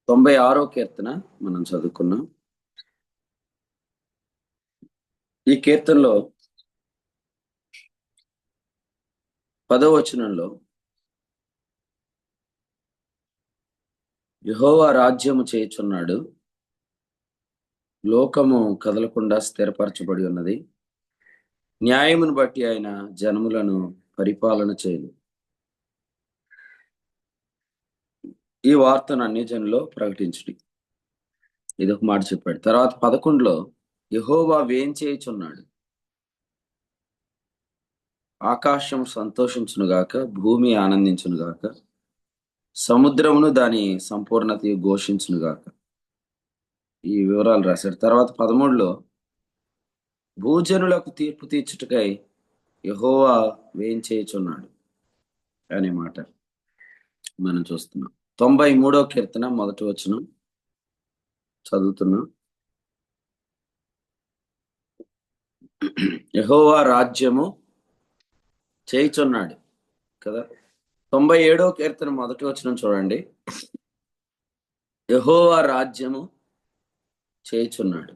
96వ కీర్తన మనం చదువుకున్నాం. ఈ కీర్తనలో 10వ వచనంలో యెహోవా రాజ్యము చేయుచున్నాడు, లోకము కదలకుండా స్థిరపరచబడి ఉన్నది, న్యాయమును బట్టి ఆయన జనములను పరిపాలన చేయును. ఈ వార్తను అన్ని జనుల్లో ప్రకటించుడి. ఇదొక మాట చెప్పాడు. తర్వాత 11లో యెహోవా వేంచేయుచున్నాడు, ఆకాశం సంతోషించునుగాక, భూమి ఆనందించునుగాక, సముద్రమును దాని సంపూర్ణత ఘోషించునుగాక. ఈ వివరాలు రాశాడు. తర్వాత 13లో భూజనులకు తీర్పు తీర్చుటకై యెహోవా వేంచేయుచున్నాడు అనే మాట మనం చూస్తున్నాం. 93వ కీర్తన 1వ వచనం చదువుతున్నాం. యెహోవా రాజ్యము చేయుచున్నాడు కదా. 97వ కీర్తన 1వ వచనం చూడండి. యెహోవా రాజ్యము చేయుచున్నాడు.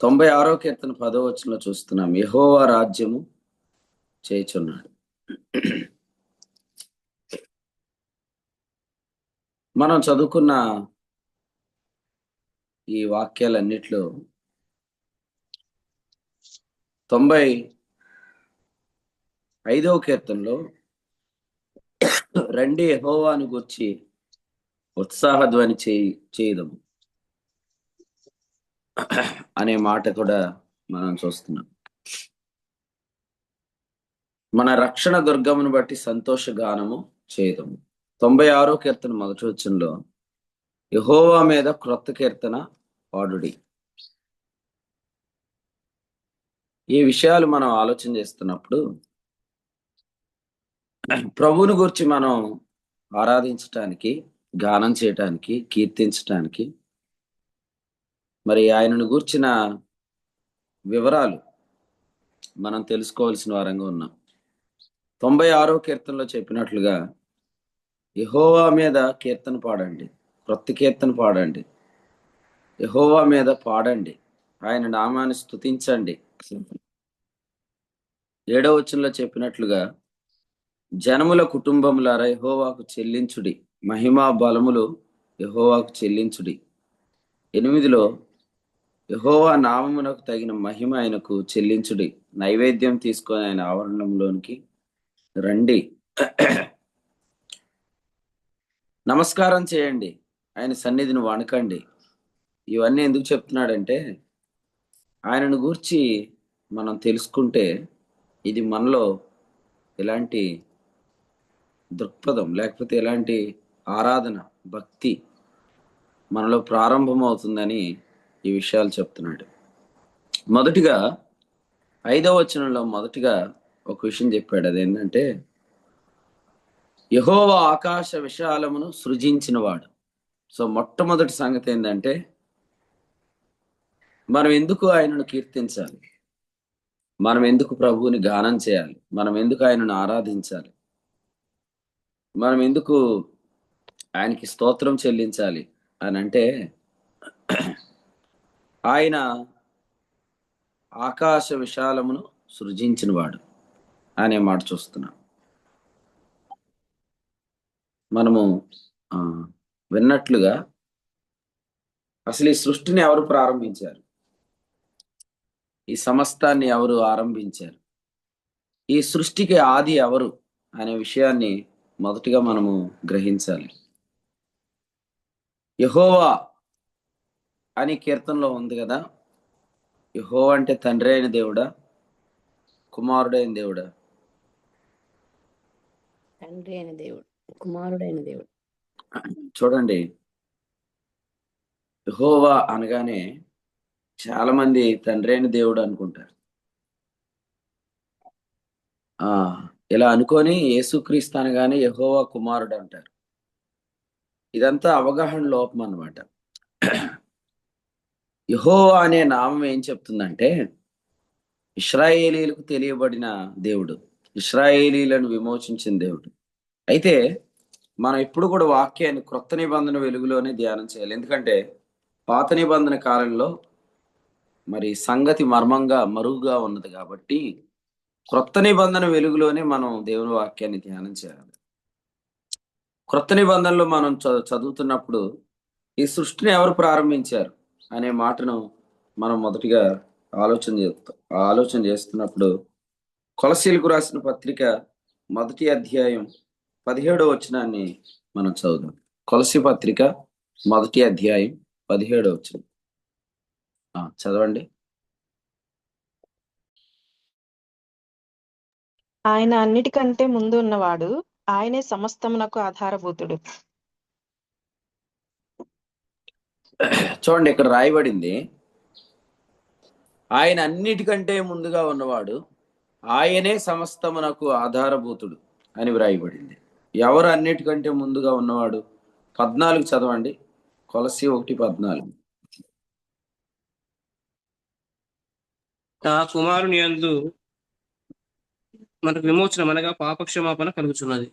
96వ కీర్తన 10వ వచనంలో చూస్తున్నాం. యెహోవా రాజ్యము చేయుచున్నాడు. మనం చదువుకున్న ఈ వాక్యాలన్నిట్లో 95వ కీర్తనలో రండి యెహోవాను గూర్చి ఉత్సాహధ్వని చేయదము అనే మాట కూడా మనం చూస్తున్నాం. మన రక్షణ దుర్గమును బట్టి సంతోష గానము చేయదము. 96వ కీర్తన 1వ వచనంలో యెహోవా మీద క్రొత్త కీర్తన పాడుడి. ఈ విషయాలు మనం ఆలోచన చేస్తున్నప్పుడు ప్రభువుని గురించి మనం ఆరాధించటానికి, గానం చేయటానికి, కీర్తించటానికి, మరి ఆయనను గూర్చిన వివరాలు మనం తెలుసుకోవాల్సిన వారంగా ఉన్నాం. 96వ కీర్తనలో చెప్పినట్లుగా యెహోవా మీద కీర్తన పాడండి, క్రొత్త కీర్తన పాడండి, యెహోవా మీద పాడండి, ఆయన నామాన్ని స్తుతించండి. 7వ వచనంలో చెప్పినట్లుగా జనముల కుటుంబములారా యెహోవాకు చెల్లించుడి, మహిమా బలములు యెహోవాకు చెల్లించుడి. 8లో యెహోవా నామమునకు తగిన మహిమ ఆయనకు చెల్లించుడి, నైవేద్యం తీసుకొని ఆయన ఆవరణంలోనికి రండి, నమస్కారం చేయండి, ఆయన సన్నిధిని వణకండి. ఇవన్నీ ఎందుకు చెప్తున్నాడంటే ఆయనను గూర్చి మనం తెలుసుకుంటే ఇది మనలో ఎలాంటి దృక్పథం లేకపోతే ఎలాంటి ఆరాధన, భక్తి మనలో ప్రారంభమవుతుందని ఈ విషయాలు చెప్తున్నాడు. మొదటిగా 5వ వచనంలో మొదటిగా ఒక విషయం చెప్పాడు. అదేంటంటే యెహోవా ఆకాశ విశాలమును సృజించినవాడు. సో మొట్టమొదటి సంగతి ఏంటంటే మనం ఎందుకు ఆయనను కీర్తించాలి, మనం ఎందుకు ప్రభువుని గానం చేయాలి, మనం ఎందుకు ఆయనను ఆరాధించాలి, మనం ఎందుకు ఆయనకి స్తోత్రం చెల్లించాలి అని అంటే ఆయన ఆకాశ విశాలమును సృజించినవాడు అనే మాట చూస్తున్నాం. మనము విన్నట్లుగా అసలు ఈ సృష్టిని ఎవరు ప్రారంభించారు, ఈ సమస్తాన్ని ఎవరు ఆరంభించారు, ఈ సృష్టికి ఆది ఎవరు అనే విషయాన్ని మొదటిగా మనము గ్రహించాలి. యెహోవా అని కీర్తనలో ఉంది కదా. యెహోవా అంటే తండ్రి అయిన దేవుడా, కుమారుడైన దేవుడా? తండ్రి అయిన దేవుడు, కుమారుడైన దేవుడు. చూడండి, యెహోవా అనగానే చాలా మంది తండ్రి అయిన దేవుడు అనుకుంటారు. ఇలా అనుకొని యేసుక్రీస్తు అనగానే యెహోవా కుమారుడు అంటారు. ఇదంతా అవగాహన లోపం అన్నమాట. యెహోవా అనే నామం ఏం చెప్తుందంటే ఇశ్రాయేలీలకు తెలియబడిన దేవుడు, ఇశ్రాయేలీలను విమోచించిన దేవుడు. అయితే మనం ఎప్పుడు కూడా వాక్యాన్ని క్రొత్త నిబంధన వెలుగులోనే ధ్యానం చేయాలి. ఎందుకంటే పాత నిబంధన కాలంలో మరి సంగతి మర్మంగా మరుగుగా ఉన్నది కాబట్టి క్రొత్త నిబంధన వెలుగులోనే మనం దేవుని వాక్యాన్ని ధ్యానం చేయాలి. క్రొత్త నిబంధనలో మనం చదువుతున్నప్పుడు ఈ సృష్టిని ఎవరు ప్రారంభించారు అనే మాటను మనం మొదటిగా ఆలోచన చేస్తున్నప్పుడు కొలసీలకు రాసిన పత్రిక 1వ అధ్యాయం 17వ వచనాన్ని మనం చదువుదాం. కొలసీ పత్రిక 1వ అధ్యాయం 17వ వచనం చదవండి. ఆయన అన్నిటికంటే ముందు ఉన్నవాడు, ఆయనే సమస్తమునకు ఆధారభూతుడు. చూడండి, ఇక్కడ రాయబడింది ఆయన అన్నిటికంటే ముందుగా ఉన్నవాడు, ఆయనే సమస్తమునకు ఆధారభూతుడు అని వ్రాయబడింది. ఎవరు అన్నిటికంటే ముందుగా ఉన్నవాడు? 14 చదవండి. కొలసీ 1:14. ఆ కుమారుని యందు మనకు విమోచనం అనగా పాపక్షమాపణ కలుగుచున్నది.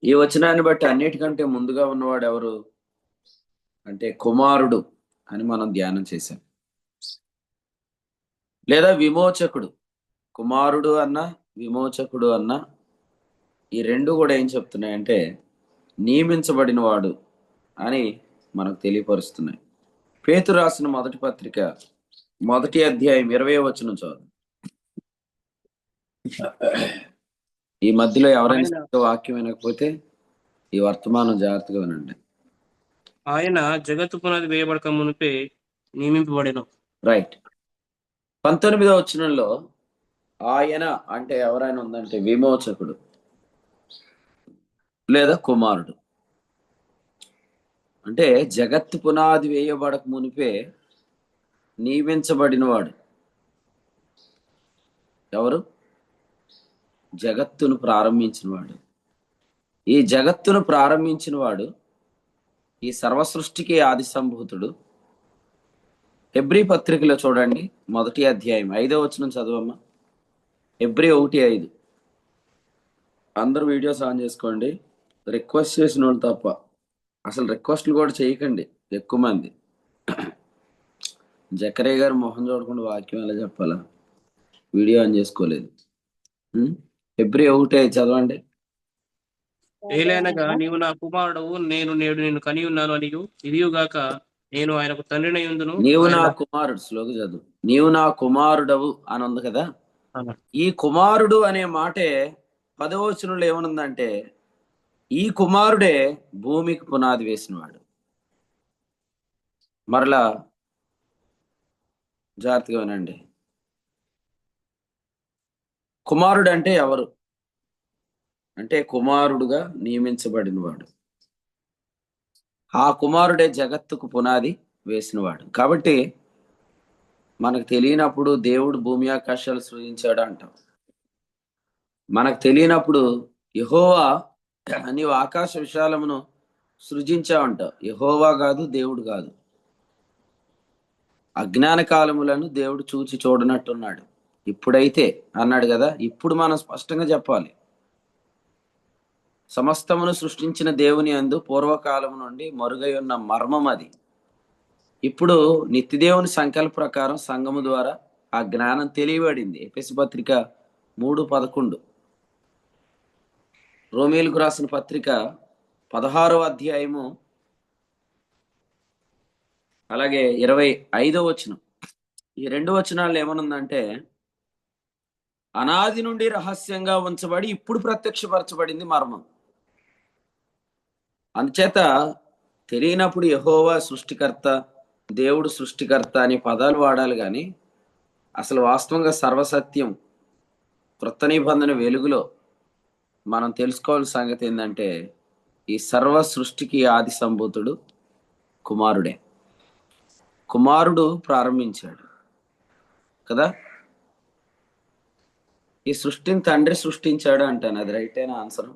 ఈ వచనాన్ని బట్టి అన్నిటికంటే ముందుగా ఉన్నవాడు ఎవరు అంటే కుమారుడు అని మనం ధ్యానం చేశాం. లేదా విమోచకుడు. కుమారుడు అన్న విమోచకుడు అన్న ఈ రెండు కూడా ఏం చెప్తున్నాయంటే నియమించబడిన వాడు అని మనకు తెలియపరుస్తున్నాయి. పేతురు రాసిన మొదటి పత్రిక 1వ అధ్యాయం 20వ వచనం చదువు. ఈ మధ్యలో ఎవరైనా వాక్యం వినకపోతే ఈ వర్తమానం జాగ్రత్తగా వినండి. ఆయన జగత్తు పునాది వేయబడక మునిపే నియమింపబడిన. రైట్. 19వ వచనంలో ఆయన అంటే ఎవరైనా ఉందంటే విమోచకుడు లేదా కుమారుడు. అంటే జగత్తు పునాది వేయబడక మునిపే నియమించబడినవాడు ఎవరు? జగత్తును ప్రారంభించినవాడు. ఈ జగత్తును ప్రారంభించినవాడు, ఈ సర్వసృష్టికి ఆది సంభూతుడు. హెబ్రీ పత్రికలో చూడండి 1వ అధ్యాయం 5వ వచనం చదవమ్మా. హెబ్రీ 1:5. అందరూ వీడియోస్ ఆన్ చేసుకోండి. రిక్వెస్ట్ చేసిన వాళ్ళు తప్ప. అసలు రిక్వెస్ట్లు కూడా చేయకండి ఎక్కువ మంది. జకరే గారు మొహం చూడకుండా వాక్యం ఎలా చెప్పాలా? వీడియో ఆన్ చేసుకోలేదు. హెబ్రీ 1:5 చదవండి. ఏలైనగా నీవు నా కుమారుడవు, నేను నేడు నిన్ను కని ఉన్నాను అనియు, ఇదియుగాక నేను ఆయనకు తండ్రినై ఉందును. నీవు నా కుమారుడు. స్లోగా చదువు. నీవు నా కుమారుడవు అని ఉంది కదా. ఈ కుమారుడు అనే మాటే 10వ వచనంలో ఏమనుందంటే ఈ కుమారుడే భూమికి పునాది వేసినవాడు. మరలా జాగ్రత్తగా వినండి. కుమారుడు అంటే ఎవరు అంటే కుమారుడుగా నియమించబడినవాడు. ఆ కుమారుడే జగత్తుకు పునాది వేసినవాడు. కాబట్టి మనకు తెలియనప్పుడు దేవుడు భూమి ఆకాశాలు సృజించాడు అంటాం. మనకు తెలియనప్పుడు యెహోవా నీవు ఆకాశ విశాలమును సృజించావంటావు. యెహోవా కాదు, దేవుడు కాదు. అజ్ఞాన కాలములను దేవుడు చూచి చూడనట్టున్నాడు. ఇప్పుడైతే అన్నాడు కదా. ఇప్పుడు మనం స్పష్టంగా చెప్పాలి. సమస్తమును సృష్టించిన దేవుని యందు పూర్వకాలము నుండి మరుగై ఉన్న మర్మం అది. ఇప్పుడు నిత్యదేవుని సంకల్ప ప్రకారం సంఘము ద్వారా ఆ జ్ఞానం తెలియబడింది. ఎఫెసు పత్రిక 3:11. రోమీయులకు రాసిన పత్రిక 16వ అధ్యాయము అలాగే 25వ వచనం. ఈ 2 వచనాలు ఏమనుందంటే అనాది నుండి రహస్యంగా ఉంచబడి ఇప్పుడు ప్రత్యక్షపరచబడింది మర్మం. అందుచేత తెలియనప్పుడు యెహోవా సృష్టికర్త, దేవుడు సృష్టికర్త అనే పదాలు వాడాలి కానీ అసలు వాస్తవంగా సర్వసత్యం క్రొత్త నిబంధన వెలుగులో మనం తెలుసుకోవాల్సిన సంగతి ఏంటంటే ఈ సర్వ సృష్టికి ఆది సంభూతుడు కుమారుడే. కుమారుడు ప్రారంభించాడు కదా. ఈ సృష్టిని తండ్రి సృష్టించాడు అంటాను. అది రైట్ అయిన ఆన్సర్?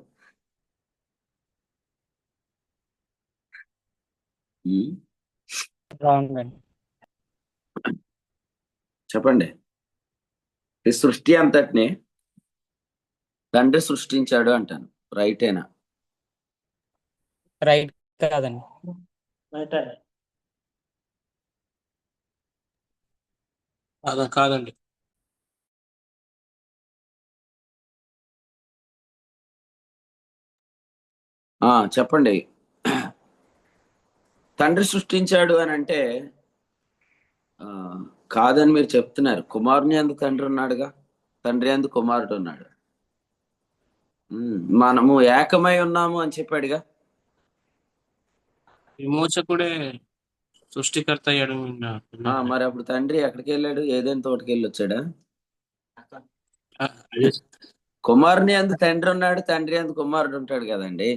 చెప్పండి. ఈ సృష్టి అంతటిని తండ్రి సృష్టించాడు అంటాను. రైటేనా? రైట్ కాదండి. కాదండి. చెప్పండి. తండ్రి సృష్టించాడు అని అంటే కాదని మీరు చెప్తున్నారు. కుమారుని యందు తండ్రి ఉన్నాడుగా, తండ్రి యందు కుమారుడు ఉన్నాడు. మనము ఏకమై ఉన్నాము అని చెప్పాడుగా. విమోచకుడే సృష్టికర్త అయ్యాడు. మరి అప్పుడు తండ్రి ఎక్కడికి వెళ్ళాడు? ఏదైనా తోటకి వెళ్ళి వచ్చాడా? కుమారుని యందు తండ్రి ఉన్నాడు, తండ్రి యందు కుమారుడు ఉంటాడు కదండి.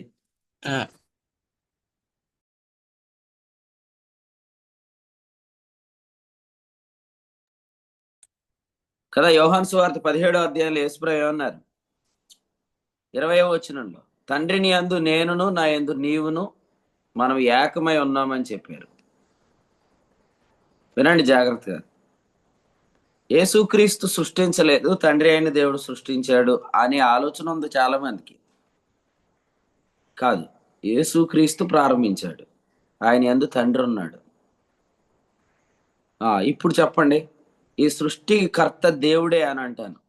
కదా. యోహాను సువార్త 17వ అధ్యాయంలో యేసుప్రభు ఏమన్నారు? 20వ వచనంలో తండ్రిని యందు నేనును నా యందు నీవును మనం ఏకమై ఉన్నామని చెప్పారు. వినండి జాగ్రత్తగా. యేసుక్రీస్తు సృష్టించలేదు, తండ్రి అయిన దేవుడు సృష్టించాడు అనే ఆలోచన ఉంది చాలా మందికి. కాదు, యేసుక్రీస్తు ప్రారంభించాడు. ఆయన యందు తండ్రి ఉన్నాడు. ఇప్పుడు చెప్పండి, ఈ సృష్టికర్త దేవుడే అని అంటాను.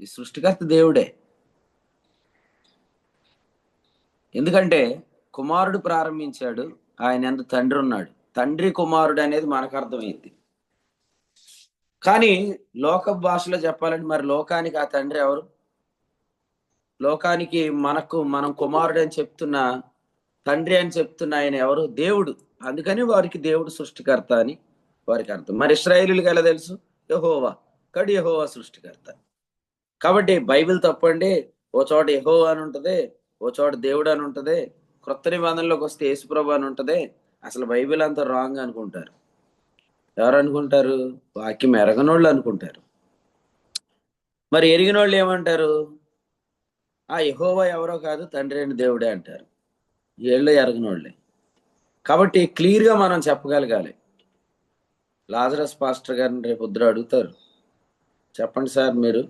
ఈ సృష్టికర్త దేవుడే. ఎందుకంటే కుమారుడు ప్రారంభించాడు, ఆయన యందు తండ్రి ఉన్నాడు. తండ్రి కుమారుడు అనేది మనకు అర్థమైంది. కానీ లోక భాషలో చెప్పాలంటే మరి లోకానికి ఆ తండ్రి ఎవరు? లోకానికి మనం కుమారుడు అని చెప్తున్న, తండ్రి అని చెప్తున్న ఆయన ఎవరు? దేవుడు. అందుకని వారికి దేవుడు సృష్టికర్త అని వారికి అర్థం. మరి ఇశ్రాయేలులకు ఎలా తెలుసు? యెహోవా, కడు యెహోవా సృష్టికర్త. కాబట్టి బైబిల్ తప్పండి. ఓ చోట యెహోవా అని ఉంటది, ఓ చోట దేవుడు అని ఉంటది. క్రొత్త నిబంధనలోకి వస్తే యేసుప్రభు అని ఉంటది. అసలు బైబిల్ అంతా రాంగ్ అనుకుంటారు. ఎవరు అనుకుంటారు? వాక్యం ఎరగనోళ్ళు అనుకుంటారు. మరి ఎరిగినోళ్ళు ఏమంటారు? యెహోవా ఎవరో కాదు, తండ్రి అయిన దేవుడే అంటారు. వీళ్ళు ఎరగనోళ్ళే. కాబట్టి క్లియర్గా మనం చెప్పగలగాలి. లాజరస్ పాస్టర్ గారిని రేపు పొద్దున అడుగుతారు, చెప్పండి సార్ మీరు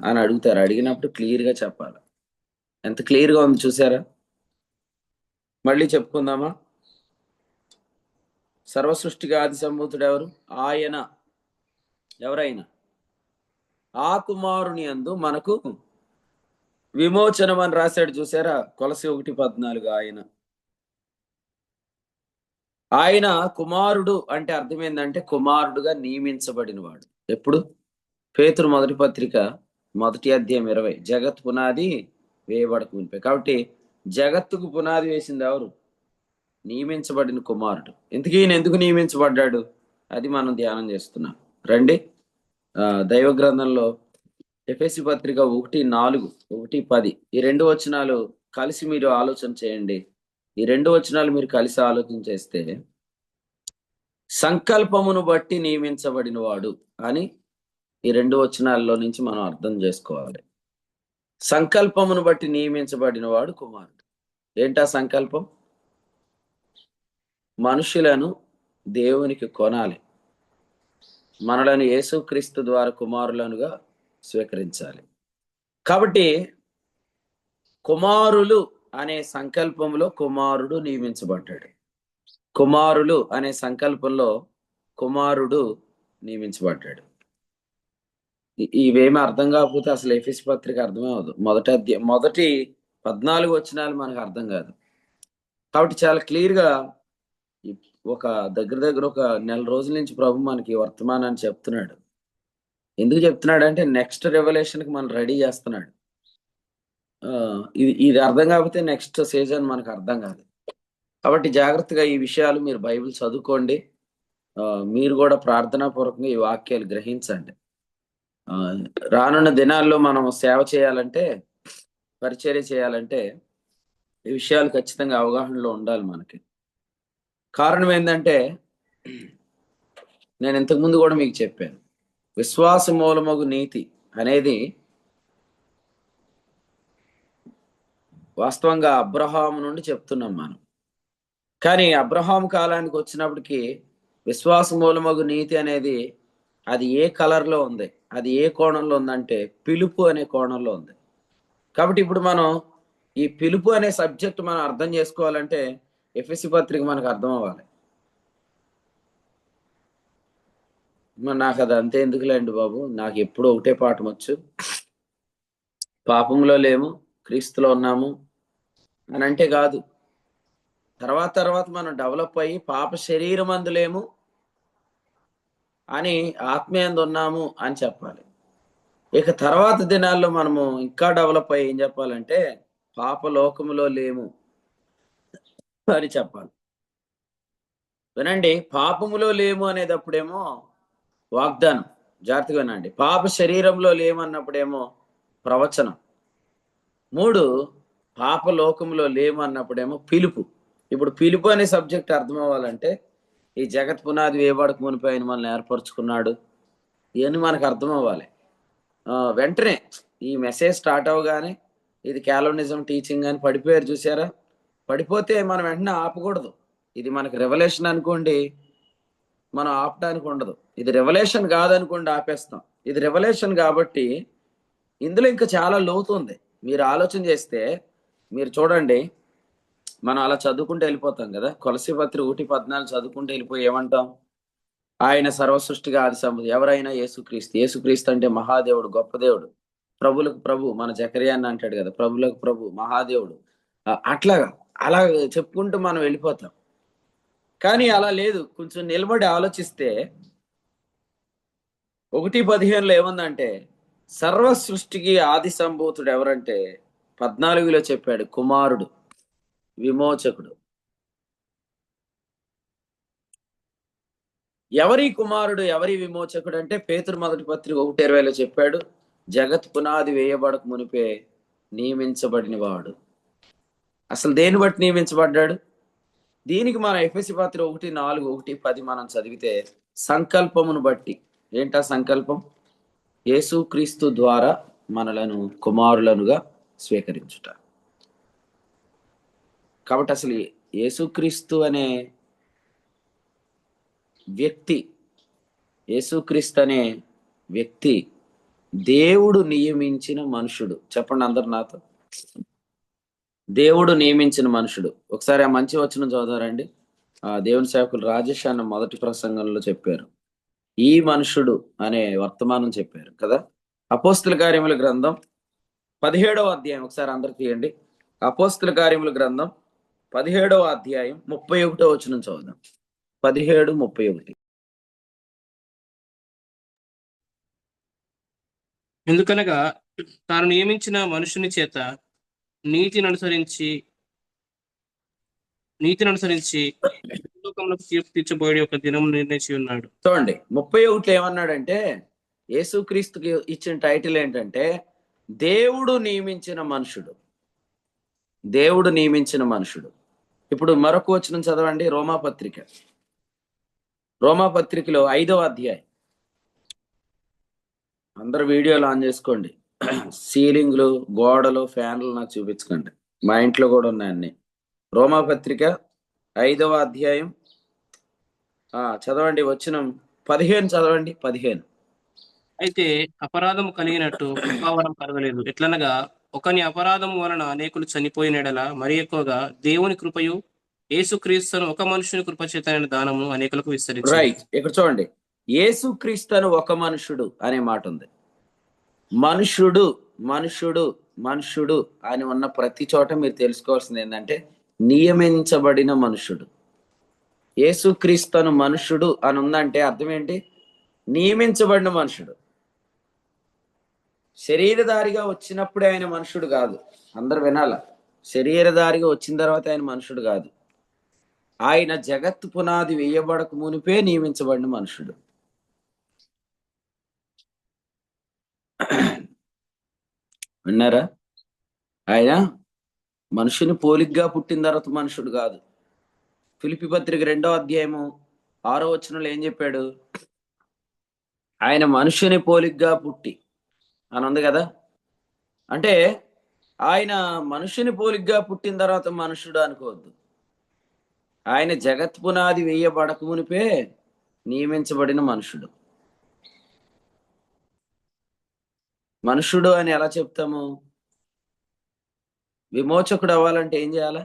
అని అడుగుతారు. అడిగినప్పుడు క్లియర్గా చెప్పాలి. ఎంత క్లియర్గా ఉంది చూసారా? మళ్ళీ చెప్పుకుందామా? సర్వసృష్టిగా ఆది సంభూతుడు ఎవరు? ఆయన. ఎవరైనా ఆ కుమారుని యందు మనకు విమోచనం అని రాశాడు చూసారా? కొలసి 1:14. ఆయన కుమారుడు అంటే అర్థం ఏంటంటే కుమారుడుగా నియమించబడిన వాడు. ఎప్పుడు? పేతురు మొదటి పత్రిక 1వ అధ్యాయం 20. జగత్ పునాది వేయబడక మునిపే. కాబట్టి జగత్తుకు పునాది వేసింది ఎవరు? నియమించబడిన కుమారుడు. ఇంతకీ ఈయన ఎందుకు నియమించబడ్డాడు? అది మనం ధ్యానం చేస్తున్నాం. రండి, దైవ గ్రంథంలో ఎఫెసీ పత్రిక 1:4, 1:10 ఈ 2 వచనాలు కలిసి మీరు ఆలోచన చేయండి. ఈ 2 వచనాలు మీరు కలిసి ఆలోచన చేస్తే సంకల్పమును బట్టి నియమించబడిన వాడు అని ఈ 2 వచనాల్లో నుంచి మనం అర్థం చేసుకోవాలి. సంకల్పమును బట్టి నియమించబడిన వాడు కుమారుడు. ఏంటా సంకల్పం? మనుషులను దేవునికి కొనాలి, మనలను యేసుక్రీస్తు ద్వారా కుమారులనుగా స్వీకరించాలి. కాబట్టి కుమారులు అనే సంకల్పంలో కుమారుడు నియమించబడ్డాడు. కుమారులు అనే సంకల్పంలో కుమారుడు నియమించబడ్డాడు. ఇవేమీ అర్థం కాకపోతే అసలు ఎఫెసీ పత్రిక అర్థమే అవదు. మొదటి 14 వచనాలు మనకు అర్థం కాదు. కాబట్టి చాలా క్లియర్గా ఒక దగ్గర ఒక నెల రోజుల నుంచి ప్రభు మనకి వర్తమానాన్ని చెప్తున్నాడు. ఎందుకు చెప్తున్నాడు అంటే నెక్స్ట్ రెవల్యూషన్కి మనం రెడీ చేస్తున్నాడు. ఇది అర్థం కాకపోతే నెక్స్ట్ సీజన్ మనకు అర్థం కాదు. కాబట్టి జాగ్రత్తగా ఈ విషయాలు మీరు బైబిల్ చదువుకోండి. మీరు కూడా ప్రార్థనాపూర్వకంగా ఈ వాక్యాలు గ్రహించండి. రానున్న దినాల్లో మనం సేవ చేయాలంటే, పరిచర్య చేయాలంటే ఈ విషయాలు ఖచ్చితంగా అవగాహనలో ఉండాలి మనకి. కారణం ఏంటంటే నేను ఇంతకుముందు కూడా మీకు చెప్పాను, విశ్వాస మూలమగు నీతి అనేది వాస్తవంగా అబ్రహాము నుండి చెప్తున్నాం మనం. కానీ అబ్రహాం కాలానికి వచ్చినప్పటికీ విశ్వాస మూలమగు నీతి అనేది అది ఏ కలర్లో ఉంది, అది ఏ కోణంలో ఉందంటే పిలుపు అనే కోణంలో ఉంది. కాబట్టి ఇప్పుడు మనం ఈ పిలుపు అనే సబ్జెక్ట్ మనం అర్థం చేసుకోవాలంటే ఎఫెసీ పత్రిక మనకు అర్థం అవ్వాలి. మరి నాకు అది అంతే ఎందుకులేండి బాబు, నాకు ఎప్పుడు ఒకటే పాఠం వచ్చు, పాపంలో లేము క్రీస్తులో ఉన్నాము అని అంటే కాదు. తర్వాత మనం డెవలప్ అయ్యి పాప శరీరం అందులేము అని ఆత్మీయందు ఉన్నాము అని చెప్పాలి. ఇక తర్వాత దినాల్లో మనము ఇంకా డెవలప్ అయ్యి ఏం చెప్పాలంటే పాప లోకములో లేము అని చెప్పాలి. వినండి, పాపములో లేము అనేటప్పుడేమో వాగ్దానం, జాగ్రత్తగా వినండి. పాప శరీరంలో లేము అన్నప్పుడేమో ప్రవచనం. 3 పాప లోకంలో లేము అన్నప్పుడేమో పిలుపు. ఇప్పుడు పిలుపు అనే సబ్జెక్ట్ అర్థం అవ్వాలంటే ఈ జగత్ పునాది వేయబడక మునిపై ఆయన మనల్ని ఏర్పరచుకున్నాడు, ఇవన్నీ మనకు అర్థం అవ్వాలి. వెంటనే ఈ మెసేజ్ స్టార్ట్ అవ్వగానే ఇది క్యాల్వినిజం టీచింగ్ అని పడిపోయారు చూసారా? పడిపోతే మనం వెంటనే ఆపకూడదు. ఇది మనకు రెవల్యూషన్ అనుకోండి, మనం ఆపడానికి ఉండదు. ఇది రెవల్యూషన్ కాదనుకోండి, ఆపేస్తాం. ఇది రెవల్యూషన్ కాబట్టి ఇందులో ఇంకా చాలా లోతు ఉంది. మీరు ఆలోచన చేస్తే మీరు చూడండి, మనం అలా చదువుకుంటూ వెళ్ళిపోతాం కదా. కొలసీ పత్రిక 1:14 చదువుకుంటూ వెళ్ళిపోయి ఏమంటాం? ఆయన సర్వసృష్టిగా ఆది సంభూతి. ఎవరైనా యేసుక్రీస్తు. యేసుక్రీస్తు అంటే మహాదేవుడు, గొప్ప దేవుడు, ప్రభులకు ప్రభు. మన జకర్యాన్ని అంటాడు కదా, ప్రభులకు ప్రభు, మహాదేవుడు. అట్లాగా అలా చెప్పుకుంటూ మనం వెళ్ళిపోతాం. కానీ అలా లేదు. కొంచెం నిలబడి ఆలోచిస్తే 1:15 ఏముందంటే సర్వ సృష్టికి ఆది సంభూతుడు ఎవరంటే 14లో చెప్పాడు, కుమారుడు, విమోచకుడు. ఎవరి కుమారుడు, ఎవరి విమోచకుడు అంటే పేతురు మొదటి పత్రిక 1:20లో చెప్పాడు, జగత్ పునాది వేయబడక మునిపే నియమించబడిన వాడు. అసలు దేని బట్టి నియమించబడ్డాడు? దీనికి మనం ఎఫెసీ పత్రిక 1:4, 1:10 మనం చదివితే సంకల్పమును బట్టి. ఏంటా సంకల్పం? యేసుక్రీస్తు ద్వారా మనలను కుమారులనుగా స్వీకరించుట. కాబట్టి అసలు యేసుక్రీస్తు అనే వ్యక్తి, యేసుక్రీస్తు అనే వ్యక్తి దేవుడు నియమించిన మనుషుడు. చెప్పండి అందరు నాతో, దేవుడు నియమించిన మనుషుడు. ఒకసారి ఆ మంచి వచనం చదువుతారండి. దేవుని సేవకులు రాజేష్ అన్న మొదటి ప్రసంగంలో చెప్పారు, ఈ మనుషుడు అనే వర్తమానం చెప్పారు కదా. అపోస్తుల కార్యముల గ్రంథం 17వ అధ్యాయం ఒకసారి అందరు తీయండి. అపోస్తుల కార్యముల గ్రంథం 17వ అధ్యాయం 31వ వచనం చదువుదాం. 17:31. ఎందుకనగా తాను నియమించిన మనుషుని చేత నీతిని అనుసరించి లోకంలో తీర్పు తీర్చబోయే ఒక దినం నిర్ణయించి ఉన్నాడు. చూడండి 31 ఏమన్నాడంటే, యేసుక్రీస్తుకి ఇచ్చిన టైటిల్ ఏంటంటే దేవుడు నియమించిన మనుషుడు. దేవుడు నియమించిన మనుషుడు. ఇప్పుడు మరొక వచనం చదవండి, రోమాపత్రికలో 5వ అధ్యాయం. అందరు వీడియోలు ఆన్ చేసుకోండి. సీలింగ్లు, గోడలు, ఫ్యాన్లు నాకు చూపించకండి, మా ఇంట్లో కూడా ఉన్నాయి అన్ని. రోమాపత్రిక 5వ అధ్యాయం చదవండి, వచనం 15 చదవండి. 15. అయితే అపరాధం కలిగినట్టు కృపావరం కలగలేదు. ఎట్లనగా ఒకని అపరాధం వలన అనేకులు చనిపోయినడలా మరి ఎక్కువగా దేవుని కృపయు యేసుక్రీస్తును ఒక మనుషుని కృపచేతైన దానము అనేకులకు విస్తరించింది. రైట్. ఇక్కడ చూడండి, యేసుక్రీస్తును ఒక మనుషుడు అనే మాట ఉంది. మనుషుడు మనుషుడు మనుషుడు అని ఉన్న ప్రతి చోట మీరు తెలుసుకోవాల్సింది ఏంటంటే నియమించబడిన మనుషుడు. యేసుక్రీస్తును మనుషుడు అని ఉందంటే అర్థం ఏంటి? నియమించబడిన మనుషుడు. శరీరధారిగా వచ్చినప్పుడే ఆయన మనుషుడు కాదు. అందరు వినాల, శరీరధారిగా వచ్చిన తర్వాత ఆయన మనుషుడు కాదు. ఆయన జగత్తు పునాది వేయబడక మునిపే నియమించబడిన మనుషుడు. విన్నారా? ఆయన మనుషుని పోలిగ్గా పుట్టిన తర్వాత మనుషుడు కాదు. ఫిలిప్పీ పత్రిక 2వ అధ్యాయము 6వ వచనంలో ఏం చెప్పాడు? ఆయన మనుషుని పోలిగ్గా పుట్టి అని ఉంది కదా. అంటే ఆయన మనుషుని పోలిగ్గా పుట్టిన తర్వాత మనుషుడు అనుకోవద్దు. ఆయన జగత్ పునాది వేయబడక మునిపే నియమించబడిన మనుషుడు. మనుషుడు అని ఎలా చెప్తాము? విమోచకుడు అవ్వాలంటే ఏం చేయాలి?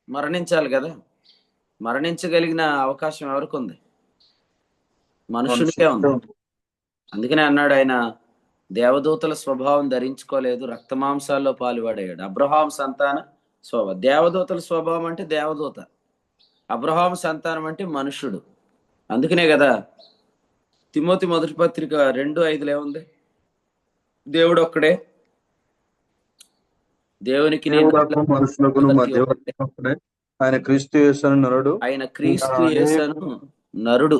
మరణించాలి కదా. మరణించగలిగిన అవకాశం ఎవరికి ఉంది? మనుషునికే ఉంది. అందుకనే అన్నాడు ఆయన, దేవదూతల స్వభావం ధరించుకోలేదు, రక్తమాంసాల్లో పాలువాడయ్యాడు. అబ్రహాం సంతాన స్వభావం. దేవదూతల స్వభావం అంటే దేవదూత, అబ్రహాం సంతానం అంటే మనుషుడు. అందుకనే కదా తిమోతి మొదటి పత్రిక 2:5 ఏముంది? దేవుడు ఒక్కడే, దేవునికి మనుషులకు మధ్యవర్తి ఒక్కడే, ఆయన క్రీస్తు యేసును నరుడు. ఆయన క్రీస్తు యేసును నరుడు.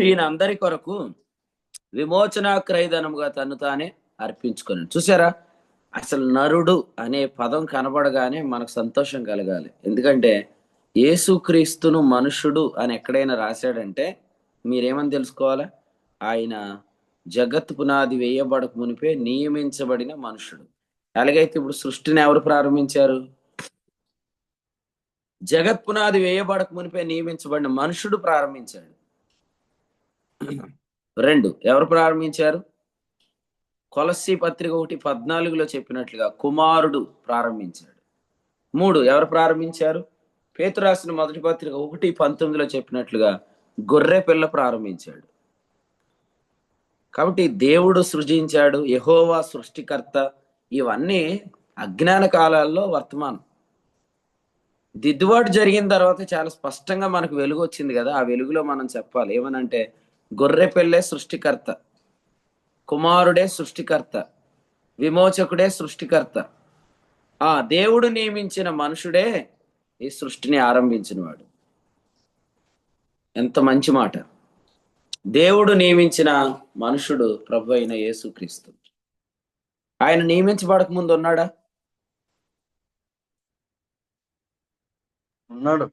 ఈయన అందరి కొరకు విమోచన క్రయధనముగా తను తానే అర్పించుకొని. చూసారా, అసలు నరుడు అనే పదం కనబడగానే మనకు సంతోషం కలగాలి. ఎందుకంటే యేసుక్రీస్తును మనుషుడు అని ఎక్కడైనా రాశాడంటే మీరేమని తెలుసుకోవాలా? ఆయన జగత్ పునాది వేయబడక మునిపే నియమించబడిన మనుషుడు. అలాగైతే ఇప్పుడు సృష్టిని ఎవరు ప్రారంభించారు? జగత్ పునాది వేయబడక మునిపే నియమించబడిన మనుషుడు ప్రారంభించాడు. 2 ఎవరు ప్రారంభించారు? కొలస్సీ పత్రిక 1:14 చెప్పినట్లుగా కుమారుడు ప్రారంభించాడు. 3 ఎవరు ప్రారంభించారు? పేతురు రాసిన మొదటి పత్రిక 1:19 చెప్పినట్లుగా గొర్రె పిల్ల ప్రారంభించాడు. కాబట్టి దేవుడు సృజించాడు, యెహోవా సృష్టికర్త. ఇవన్నీ అజ్ఞాన కాలాల్లో వర్తమానం. దిద్దుబాటు జరిగిన తర్వాత చాలా స్పష్టంగా మనకు వెలుగు వచ్చింది కదా. ఆ వెలుగులో మనం చెప్పాలి ఏమనంటే, గొర్రె పిల్లే సృష్టికర్త, కుమారుడే సృష్టికర్త, విమోచకుడే సృష్టికర్త. ఆ దేవుడు నియమించిన మనుషుడే ఈ సృష్టిని ఆరంభించినవాడు. ఎంత మంచి మాట! దేవుడు నియమించిన మనుషుడు ప్రభు అయిన యేసుక్రీస్తు. ఆయన నియమించబడక ముందు ఉన్నాడా? ఉన్నాడు.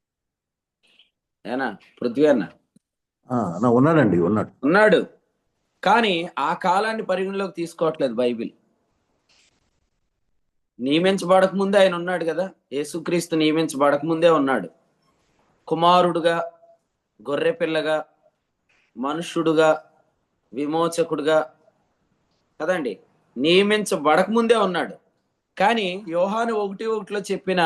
ఏనా పృథ్వీ అన్న? ఉన్నాడండి, ఉన్నాడు. కానీ ఆ కాలాన్ని పరిగణలోకి తీసుకోవట్లేదు బైబిల్. నియమించబడక ముందే ఆయన ఉన్నాడు కదా. యేసుక్రీస్తు నియమించబడక ముందే ఉన్నాడు. కుమారుడుగా, గొర్రె పిల్లగా, మనుష్యుడుగా, విమోచకుడుగా కదండి. నియమించబడక ముందే ఉన్నాడు. కానీ యోహాను 1:1 చెప్పిన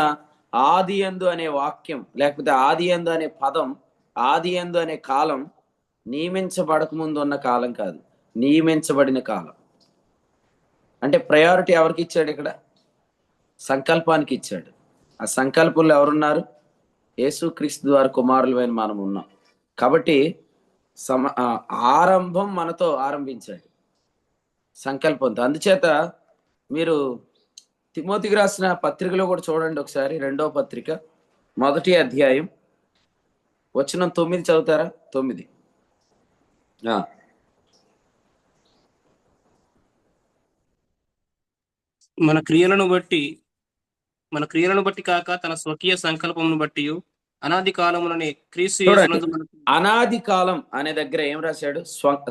ఆది యందు అనే వాక్యం, లేకపోతే ఆది యందు అనే పదం, ఆది యందు అనే కాలం నియమించబడక ముందు ఉన్న కాలం కాదు, నియమించబడిన కాలం. అంటే ప్రయారిటీ ఎవరికి ఇచ్చాడు? ఇక్కడ సంకల్పానికి ఇచ్చాడు. ఆ సంకల్పంలో ఎవరున్నారు? యేసుక్రీస్తు ద్వారా కుమారులమైన మనం ఉన్నాం. కాబట్టి ఆరంభం మనతో ఆరంభించాడు సంకల్పంతో. అందుచేత మీరు తిమోతికి రాసిన పత్రికలో కూడా చూడండి ఒకసారి. 2వ పత్రిక 1వ అధ్యాయం వచనం 9 చదువుతారా? 9. మన క్రియలను బట్టి కాక తన స్వకీయ సంకల్పమును బట్టి అనాది కాలముననే క్రీస్తు యేసునందు మనకు. అనాది కాలం అనే దగ్గర ఏం రాశాడు?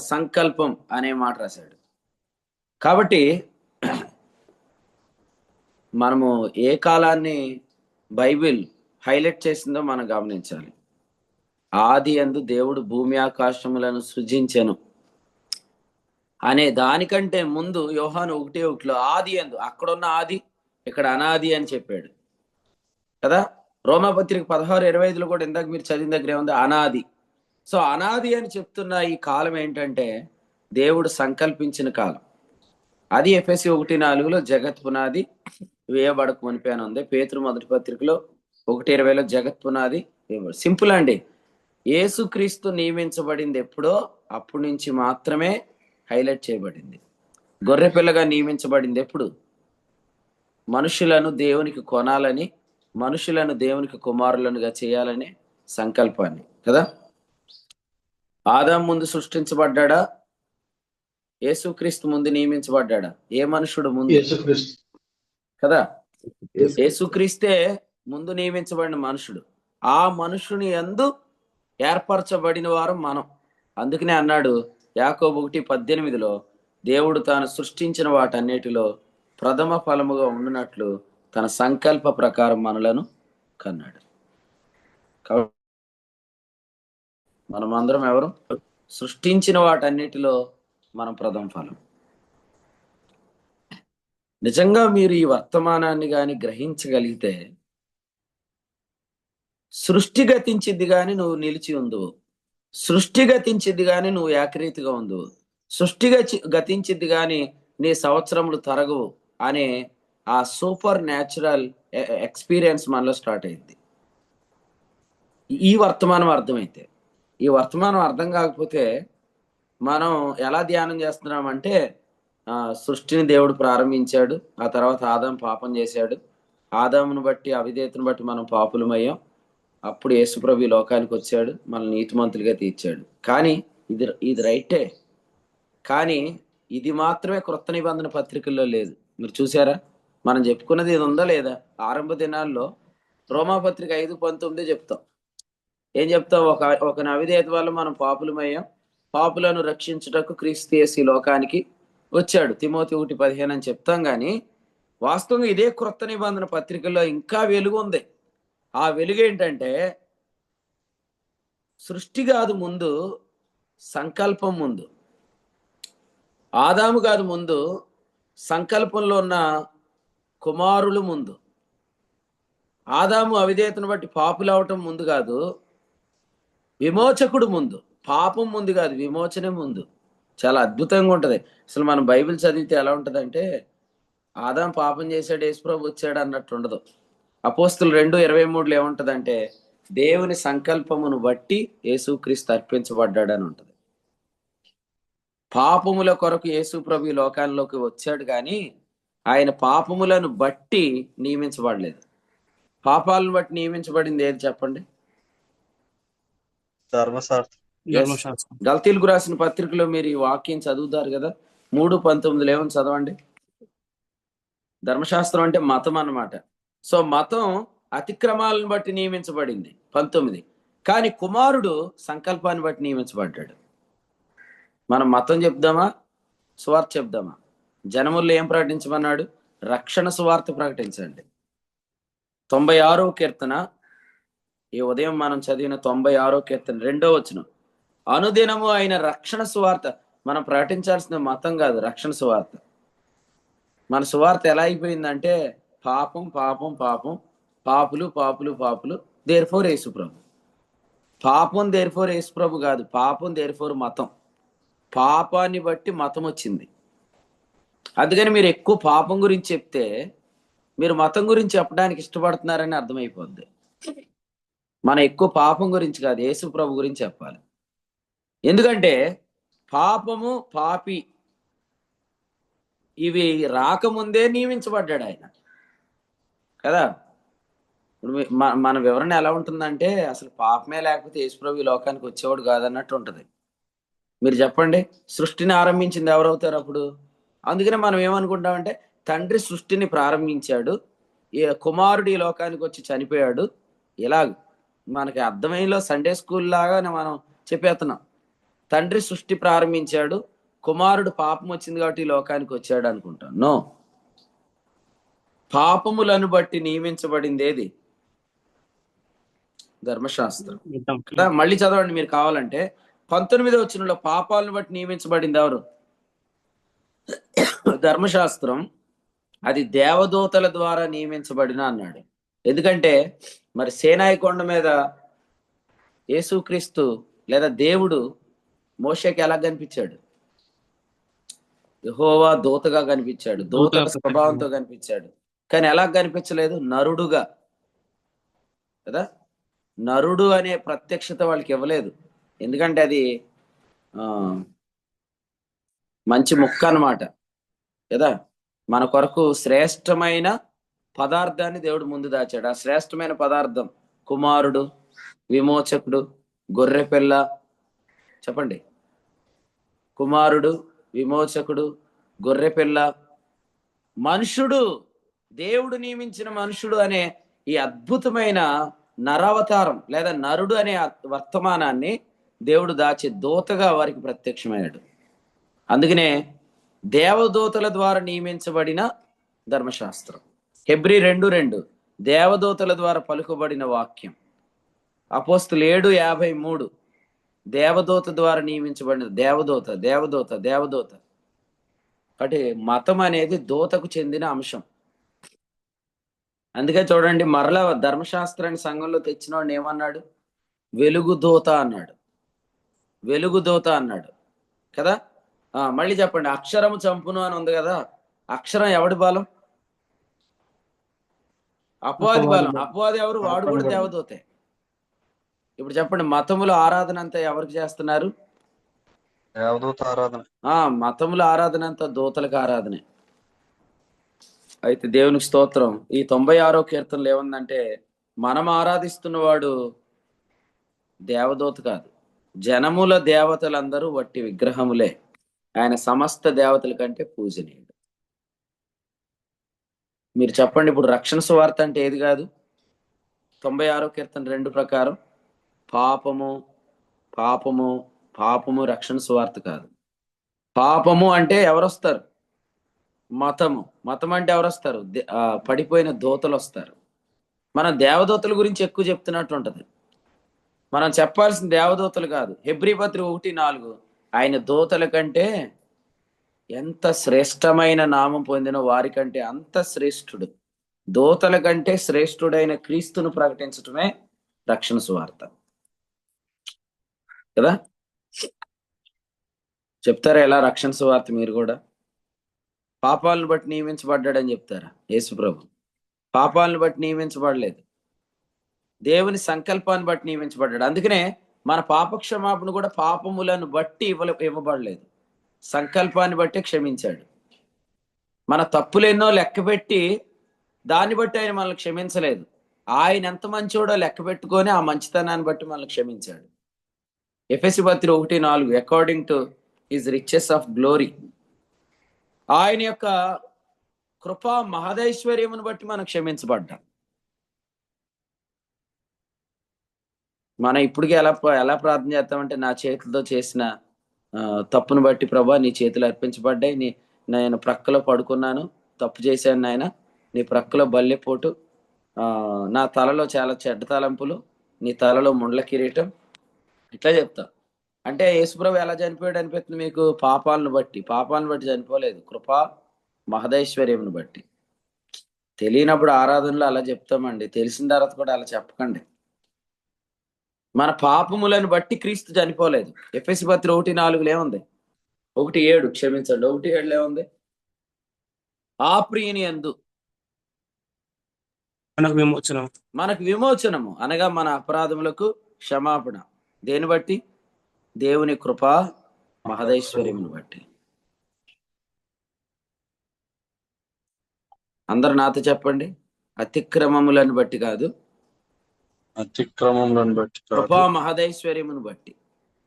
సంకల్పం అనే మాట రాశాడు. కాబట్టి మనము ఏ కాలాన్ని బైబిల్ హైలైట్ చేసిందో మనం గమనించాలి. ఆది యందు దేవుడు భూమి ఆకాశములను సృజించెను అనే దానికంటే ముందు యోహాను 1:1 ఆది యందు, అక్కడున్న ఆది ఇక్కడ అనాది అని చెప్పాడు కదా. రోమాపత్రిక 16:25 కూడా ఇందాక మీరు చదివిన దగ్గర ఏముంది? అనాది. సో అనాది అని చెప్తున్న ఈ కాలం ఏంటంటే దేవుడు సంకల్పించిన కాలం. అది ఎఫెసీ 1:4 జగత్ పునాది వేయబడక మునిపే అని ఉంది. పేతురు మొదటి పత్రికలో 1:20 జగత్ పునాది వేయబడి. సింపుల్ అండి. యేసుక్రీస్తు నియమించబడింది ఎప్పుడో అప్పటి నుంచి మాత్రమే హైలైట్ చేయబడింది. గొర్రె పిల్లగా నియమించబడింది ఎప్పుడు? మనుషులను దేవునికి కొనాలని, మనుషులను దేవునికి కుమారులనుగా చేయాలనే సంకల్పాన్ని కదా. ఆదాము ముందు సృష్టించబడ్డా? యేసుక్రీస్తు ముందు నియమించబడ్డా? ఏ మనుషుడు ముందు? కదా. యేసుక్రీస్తే ముందు నియమించబడిన మనుషుడు. ఆ మనుషుని యందు ఏర్పరచబడిన వారు మనం. అందుకనే అన్నాడు యాకోబు 1:18 దేవుడు తాను సృష్టించిన వాటన్నిటిలో ప్రథమ ఫలముగా ఉండినట్లు తన సంకల్ప ప్రకారం మనలను కన్నాడు. మనమందరం ఎవరు? సృష్టించిన వాటన్నిటిలో మన ప్రథమ ఫలం. నిజంగా మీరు ఈ వర్తమానాన్ని కానీ గ్రహించగలిగితే సృష్టి గతించిద్ది కానీ నువ్వు నిలిచి ఉందువు, సృష్టి గతించిద్ది కానీ నువ్వు ఏకరీతిగా ఉందువు, సృష్టి గతించిద్ది కానీ నీ సంవత్సరములు తరగవు అనే ఆ సూపర్ న్యాచురల్ ఎక్స్పీరియన్స్ మనలో స్టార్ట్ అయింది. ఈ వర్తమానం అర్థమైతే. ఈ వర్తమానం అర్థం కాకపోతే మనం ఎలా ధ్యానం చేస్తున్నామంటే సృష్టిని దేవుడు ప్రారంభించాడు, ఆ తర్వాత ఆదాం పాపం చేశాడు, ఆదామును బట్టి అవిధేయతను బట్టి మనం పాపులమయ్యాం, అప్పుడు యేసుప్రభు ఈ లోకానికి వచ్చాడు, మనల్ని నీతిమంతులుగా తీర్చాడు. కానీ ఇది రైటే, కానీ ఇది మాత్రమే క్రొత్త నిబంధన పత్రికల్లో లేదు. మీరు చూసారా? మనం చెప్పుకున్నది ఇది ఉందా లేదా? ఆరంభ దినాల్లో రోమాపత్రిక 5:19 చెప్తాం. ఏం చెప్తాం? ఒక అవిధేయత వల్ల మనం పాపులమయ్యాం, పాపులను రక్షించుటకు క్రీస్తు యేసు ఈ లోకానికి వచ్చాడు, తిమోతి 1:15 అని చెప్తాం. కానీ వాస్తవంగా ఇదే క్రొత్త నిబంధన పత్రికల్లో ఇంకా వెలుగు ఉంది. ఆ వెలుగు ఏంటంటే సృష్టి కాదు ముందు, సంకల్పం ముందు. ఆదాము కాదు ముందు, సంకల్పంలో ఉన్న కుమారులు ముందు. ఆదాము అవిధేయతను బట్టి పాపులు అవటం ముందు కాదు, విమోచకుడు ముందు. పాపం ముందు కాదు, విమోచనే ముందు. చాలా అద్భుతంగా ఉంటది. అసలు మనం బైబిల్ చదివితే ఎలా ఉంటదంటే ఆదాం పాపం చేశాడు, యేసుప్రభు వచ్చాడు అన్నట్టు ఉండదు. అపోస్తులు 2:23 ఏముంటదంటే దేవుని సంకల్పమును బట్టి యేసుక్రీస్తు అర్పించబడ్డాడు అని ఉంటది. పాపముల కొరకు యేసుప్రభు ఈ లోకాల్లోకి వచ్చాడు, కానీ ఆయన పాపములను బట్టి నియమించబడలేదు. పాపాలను బట్టి నియమించబడింది ఏది చెప్పండి? ధర్మశాస్త్రం. గల్తీలకు రాసిన పత్రికలో మీరు ఈ వాక్యం చదువుతారు కదా, 3:19 ఏమని చదవండి. ధర్మశాస్త్రం అంటే మతం అన్నమాట. సో మతం అతిక్రమాలను బట్టి నియమించబడింది 19, కానీ కుమారుడు సంకల్పాన్ని బట్టి నియమించబడ్డాడు. మనం మతం చెప్దామా, సువార్త చెప్దామా? జనముల్లో ఏం ప్రకటించమన్నాడు? రక్షణ సువార్త ప్రకటించండి. 96వ కీర్తన, ఈ ఉదయం మనం చదివిన 96వ కీర్తన 2వ వచనం, అనుదినము ఆయన రక్షణ సువార్త. మనం ప్రకటించాల్సిన మతం కాదు, రక్షణ సువార్త. మన సువార్త ఎలా అయిపోయిందంటే పాపం పాపం పాపం, పాపులు పాపులు పాపులు, దేర్ఫోర్ యేసుప్రభు. పాపం దేర్ఫోర్ యేసుప్రభు కాదు, పాపం దేర్ఫోర్ మతం. పాపాన్ని బట్టి మతం వచ్చింది. అందుకని మీరు ఎక్కువ పాపం గురించి చెప్తే మీరు మతం గురించి చెప్పడానికి ఇష్టపడుతున్నారని అర్థమైపోద్ది. మనం ఎక్కువ పాపం గురించి కాదు, యేసుప్రభు గురించి చెప్పాలి. ఎందుకంటే పాపము, పాపి ఇవి రాకముందే నియమించబడ్డాడు ఆయన కదా. ఇప్పుడు మన వివరణ ఎలా ఉంటుందంటే అసలు పాపమే లేకపోతే యేసుప్రభు ఈ లోకానికి వచ్చేవాడు కాదన్నట్టు ఉంటుంది. మీరు చెప్పండి, సృష్టిని ఆరంభించింది ఎవరవుతారు అప్పుడు? అందుకనే మనం ఏమనుకుంటామంటే తండ్రి సృష్టిని ప్రారంభించాడు, కుమారుడు ఈ లోకానికి వచ్చి చనిపోయాడు. ఇలా మనకి అర్థమైనలో సండే స్కూల్ లాగానే మనం చెప్పేస్తున్నాం. తండ్రి సృష్టి ప్రారంభించాడు, కుమారుడు పాపం వచ్చింది కాబట్టి ఈ లోకానికి వచ్చాడు అనుకుంటాం. నో, పాపములను బట్టి నియమించబడింది ఏది? ధర్మశాస్త్రం. మళ్ళీ చదవండి మీరు కావాలంటే. 19వ వచనంలో పాపాలను బట్టి నియమించబడింది ఎవరు? ధర్మశాస్త్రం. అది దేవదూతల ద్వారా నియమించబడిన అన్నాడు. ఎందుకంటే మరి సేనాయి కొండ మీద యేసుక్రీస్తు లేదా దేవుడు మోషేకి ఎలా కనిపించాడు? యెహోవా దూతగా కనిపించాడు, దూతల స్వభావంతో కనిపించాడు. కానీ ఎలా కనిపించలేదు? నరుడుగా కదా. నరుడు అనే ప్రత్యక్షత వాళ్ళకి ఇవ్వలేదు, ఎందుకంటే అది మంచి ముక్క అన్నమాట కదా. మన కొరకు శ్రేష్టమైన పదార్థాన్ని దేవుడు ముందు దాచాడు. ఆ శ్రేష్టమైన పదార్థం కుమారుడు, విమోచకుడు, గొర్రెపిల్ల. చెప్పండి, కుమారుడు, విమోచకుడు, గొర్రెపిల్ల, మనుషుడు, దేవుడు నియమించిన మనుషుడు అనే ఈ అద్భుతమైన నరావతారం లేదా నరుడు అనే వర్తమానాన్ని దేవుడు దాచి దూతగా వారికి ప్రత్యక్షమయ్యాడు. అందుకనే దేవదూతల ద్వారా నియమించబడిన ధర్మశాస్త్రం. హెబ్రీ 2:2 దేవదూతల ద్వారా పలుకబడిన వాక్యం. అపోస్తులు 7:53 దేవదూత ద్వారా నియమించబడిన దేవదూత దేవదూత దేవదూత. అంటే మతం అనేది దూతకు చెందిన అంశం. అందుకే చూడండి, మరలా ధర్మశాస్త్రాన్ని సంఘంలో తెచ్చిన వాడిని ఏమన్నాడు? వెలుగు దూత అన్నాడు. వెలుగు దూత అన్నాడు కదా. మళ్ళీ చెప్పండి, అక్షరము చంపును అని ఉంది కదా. అక్షరం ఎవడి బలం? అపవాది బలం. అపవాది ఎవరు? వాడు కూడా దేవదూతే. ఇప్పుడు చెప్పండి, మతముల ఆరాధన అంతా ఎవరికి చేస్తున్నారు? దేవదూత ఆరాధన. మతముల ఆరాధన అంతా దూతలకు ఆరాధనే. అయితే దేవునికి స్తోత్రం. ఈ 96వ కీర్తనలు ఏముందంటే, మనం ఆరాధిస్తున్నవాడు దేవదూత కాదు, జనముల దేవతలందరూ వట్టి విగ్రహములే, ఆయన సమస్త దేవతల కంటే పూజనీయుడు. మీరు చెప్పండి, ఇప్పుడు రక్షణ సువార్త అంటే ఏది కాదు? 96వ కీర్తన 2 ప్రకారం పాపము పాపము పాపము రక్షణ సువార్త కాదు. పాపము అంటే ఎవరొస్తారు? మతము. మతం అంటే ఎవరొస్తారు? పడిపోయిన దూతలు వస్తారు. మనం దేవదూతల గురించి ఎక్కువ చెప్తున్నట్టు ఉంటది. మనం చెప్పాల్సిన దేవదూతలు కాదు. హెబ్రీ పత్రిక 1:4 ఆయన దూతల కంటే ఎంత శ్రేష్టమైన నామం పొందిన వారి కంటే అంత శ్రేష్ఠుడు. దూతల కంటే శ్రేష్ఠుడైన క్రీస్తును ప్రకటించటమే రక్షణ సువార్త కదా. చెప్తారా ఎలా రక్షణ సువార్త? మీరు కూడా పాపాలను బట్టి నియమించబడ్డాడని చెప్తారా? యేసు ప్రభు పాపాలను బట్టి నియమించబడలేదు, దేవుని సంకల్పాన్ని బట్టి నియమించబడ్డాడు. అందుకనే మన పాప క్షమాపణ కూడా పాపములను బట్టి ఇవ్వబడలేదు, సంకల్పాన్ని బట్టి క్షమించాడు. మన తప్పులెన్నో లెక్క పెట్టి దాన్ని బట్టి ఆయన మనల్ని క్షమించలేదు. ఆయన ఎంత మంచోడో లెక్క పెట్టుకొని ఆ మంచితనాన్ని బట్టి మనల్ని క్షమించాడు. ఎఫెసీ పత్రిక 1:4 according to his riches of glory, ఆయన యొక్క కృపా మహదైశ్వర్యమును బట్టి మనం క్షమించబడ్డాం. మనం ఇప్పటికీ ఎలా ప్రార్థన చేస్తామంటే, నా చేతులతో చేసిన తప్పును బట్టి ప్రభా నీ చేతులు అర్పించబడ్డాయి, నేను ప్రక్కలో పడుకున్నాను, తప్పు చేశాను నాయన, నీ ప్రక్కలో బల్లెపోటు, నా తలలో చాలా చెడ్డ తలంపులు, నీ తలలో ముండ్ల కిరీటం, ఇట్లా చెప్తా. అంటే యేసుప్రభు ఎలా చనిపోయాడు అనిపిస్తుంది మీకు? పాపాలను బట్టి చనిపోలేదు, కృపా మహదైశ్వర్యమును బట్టి. తెలియనప్పుడు ఆరాధనలో అలా చెప్తామండి, తెలిసిన తర్వాత కూడా అలా చెప్పకండి. మన పాపములను బట్టి క్రీస్తు చనిపోలేదు. ఎఫెసీ పత్రిక 1:4 ఏముంది? 1:7 క్షమించండి, 1:7 ఏముంది? ఆ ప్రియుని యందు మనకు విమోచనము అనగా మన అపరాధములకు క్షమాపణ. దేని బట్టి? దేవుని కృపా మహదైశ్వర్యమును బట్టి. అందరు నాతో చెప్పండి, అతిక్రమములను బట్టి కాదు, అతిక్రమములను బట్టి కాదు, కృపా మహదైశ్వర్యమును బట్టి.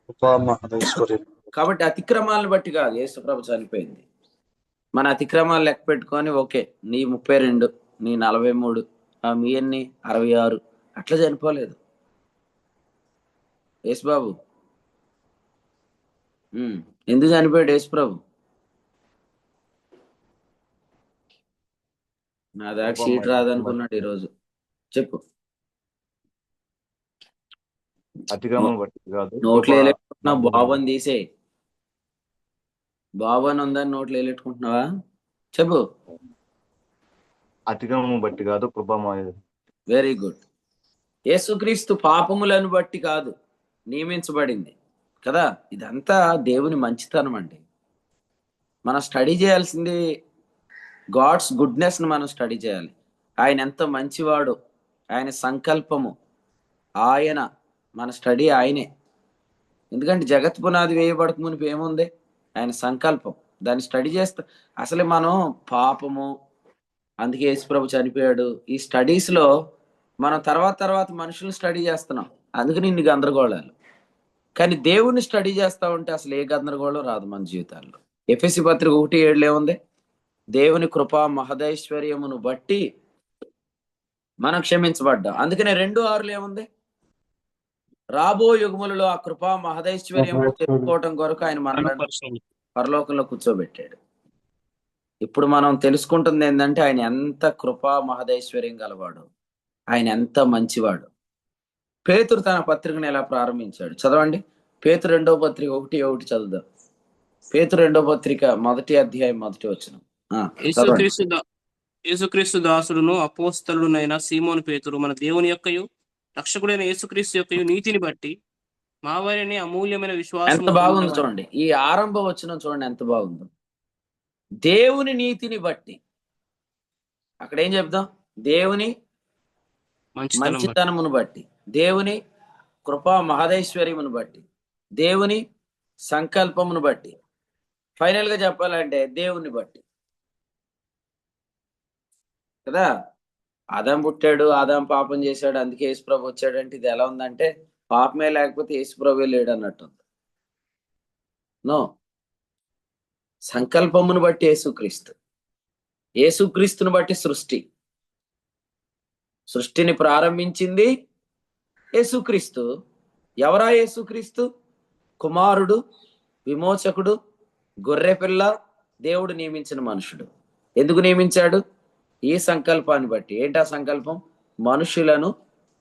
కృపా మహదైశ్వర్యం. కాబట్టి అతిక్రమాలను బట్టి కాదు యేసుప్రభు చనిపోయింది. మన అతిక్రమాలు లెక్క పెట్టుకొని ఓకే, నీ 32, నీ 43, మీ ఎన్ని 66 అట్లా చనిపోలేదు యేసుబాబు. ఎందుకు చనిపోయాడు యేసుప్రభు? నా దాకా సీట్ రాదనుకున్నాడు ఈరోజు. చెప్పు. అతిక్రమం బట్టి కాదు, నోట్లు వేలేట్టుకుంటున్నావు, బాబుని తీసేయి. బాబు అని ఉందని నోట్లు వేలెట్టుకుంటున్నావా? చెప్పు. అతిక్రమం బట్టి కాదు, కృపమయ. Very good. యేసుక్రీస్తు పాపములను బట్టి కాదు నియమించబడింది కదా. ఇదంతా దేవుని మంచితనం అండి. మనం స్టడీ చేయాల్సింది గాడ్స్ గుడ్నెస్ ను మనం స్టడీ చేయాలి. ఆయన ఎంత మంచివాడు, ఆయన సంకల్పము, ఆయన మన స్టడీ ఆయనే. ఎందుకంటే జగత్ పునాది వేయబడక మునిపి ఏముంది? ఆయన సంకల్పం. దాన్ని స్టడీ చేస్తా. అసలు మనం పాపము, అందుకే యేసుప్రభు చనిపోయాడు. ఈ స్టడీస్ లో మనం తర్వాత మనుషులు స్టడీ చేస్తున్నాం, అందుకని ఇన్ని గందరగోళాలు. కానీ దేవుణ్ణి స్టడీ చేస్తా ఉంటే అసలు ఏ గందరగోళం రాదు మన జీవితాల్లో. ఎఫెసీ పత్రిక 1:7 ఏముంది? దేవుని కృపా మహదైశ్వర్యమును బట్టి మనం క్షమించబడ్డాం. అందుకనే 2:6 ఏముంది? రాబో యుగములలో ఆ కృపా మహదైశ్వర్యం తెలుసుకోవటం కొరకు ఆయన మనల్ని పరలోకంలో కూర్చోబెట్టాడు. ఇప్పుడు మనం తెలుసుకుంటుంది ఏంటంటే ఆయన ఎంత కృపా మహదైశ్వర్యం గలవాడు, ఆయన ఎంత మంచివాడు. పేతురు తన పత్రికను ఎలా ప్రారంభించాడు చదవండి. పేతురు 2వ పత్రిక 1:1 చదువుదాం. పేతురు 2వ పత్రిక 1వ అధ్యాయం 1వ వచనం. చదవండి. యేసుక్రీస్తు దాసుడును అపోస్తలుడైన సీమోను పేతురు మన దేవుని యొక్కయు రక్షకుడైన యేసుక్రీస్తు యొక్కయు నీతిని బట్టి మా వారిని అమూల్యమైన విశ్వాసం ఎంత బాగుంది చూడండి. ఈ ఆరంభ వచనం చూడండి ఎంత బాగుందో. దేవుని నీతిని బట్టి. అక్కడ ఏం చెప్దాం? దేవుని మంచితనమును బట్టి, దేవుని కృపా మహదైశ్వర్యమును బట్టి, దేవుని సంకల్పమును బట్టి, ఫైనల్ గా చెప్పాలంటే దేవుని బట్టి కదా. ఆదాం పుట్టాడు, ఆదాం పాపం చేశాడు, అందుకే యేసుప్రభు వచ్చాడంటే ఇది ఎలా ఉందంటే పాపమే లేకపోతే యేసుప్రభు లేడు అన్నట్టు ఉంది. నో, సంకల్పమును బట్టి యేసుక్రీస్తు, యేసుక్రీస్తుని బట్టి సృష్టిని ప్రారంభించింది యేసుక్రీస్తు. ఎవరా యేసుక్రీస్తు? కుమారుడు, విమోచకుడు, గొర్రెపిల్ల, దేవుడు నియమించిన మనుషుడు. ఎందుకు నియమించాడు? ఈ సంకల్పాన్ని బట్టి. ఏంటా సంకల్పం? మనుషులను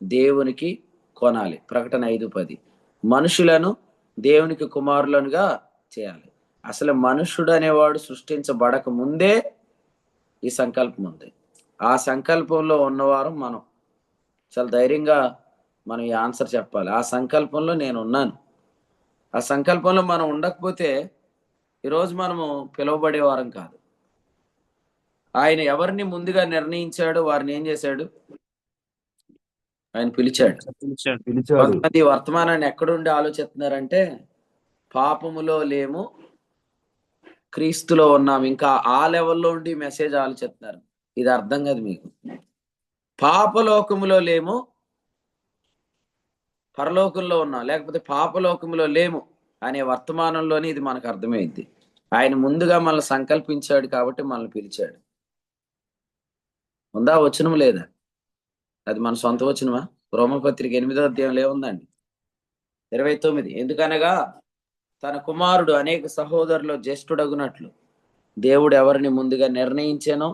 దేవునికి కొనాలి. ప్రకటన 5:10. మనుషులను దేవునికి కుమారులనుగా చేయాలి. అసలు మనుషుడు అనేవాడు సృష్టించబడక ముందే ఈ సంకల్పం ఉంది. ఆ సంకల్పంలో ఉన్నవారు మనం. చాలా ధైర్యంగా మనం ఈ ఆన్సర్ చెప్పాలి. ఆ సంకల్పంలో నేను ఉన్నాను. ఆ సంకల్పంలో మనం ఉండకపోతే ఈరోజు మనము పిలువబడేవారం కాదు. ఆయన ఎవరిని ముందుగా నిర్ణయించాడో వారిని ఏం చేశాడు? ఆయన పిలిచాడు. కొంతమంది వర్తమానాన్ని ఎక్కడుండి ఆలోచిస్తున్నారంటే పాపములో లేము, క్రీస్తులో ఉన్నాం, ఇంకా ఆ లెవెల్లో ఉండి మెసేజ్ ఆలోచిస్తున్నారు. ఇది అర్థం కాదు మీకు. పాపలోకములో లేము, పరలోకంలో ఉన్నాం, లేకపోతే పాపలోకములో లేము అనే వర్తమానంలోనే ఇది మనకు అర్థమైంది. ఆయన ముందుగా మనల్ని సంకల్పించాడు కాబట్టి మనల్ని పిలిచాడు. ఉందా వచనం లేదా? అది మన సొంత వచనమా? రోమపత్రిక 8వ అధ్యాయంలో ఏముందండి? 29. ఎందుకనగా తన కుమారుడు అనేక సహోదరులు జ్యేష్ఠుడగునట్లు దేవుడు ఎవరిని ముందుగా నిర్ణయించానో,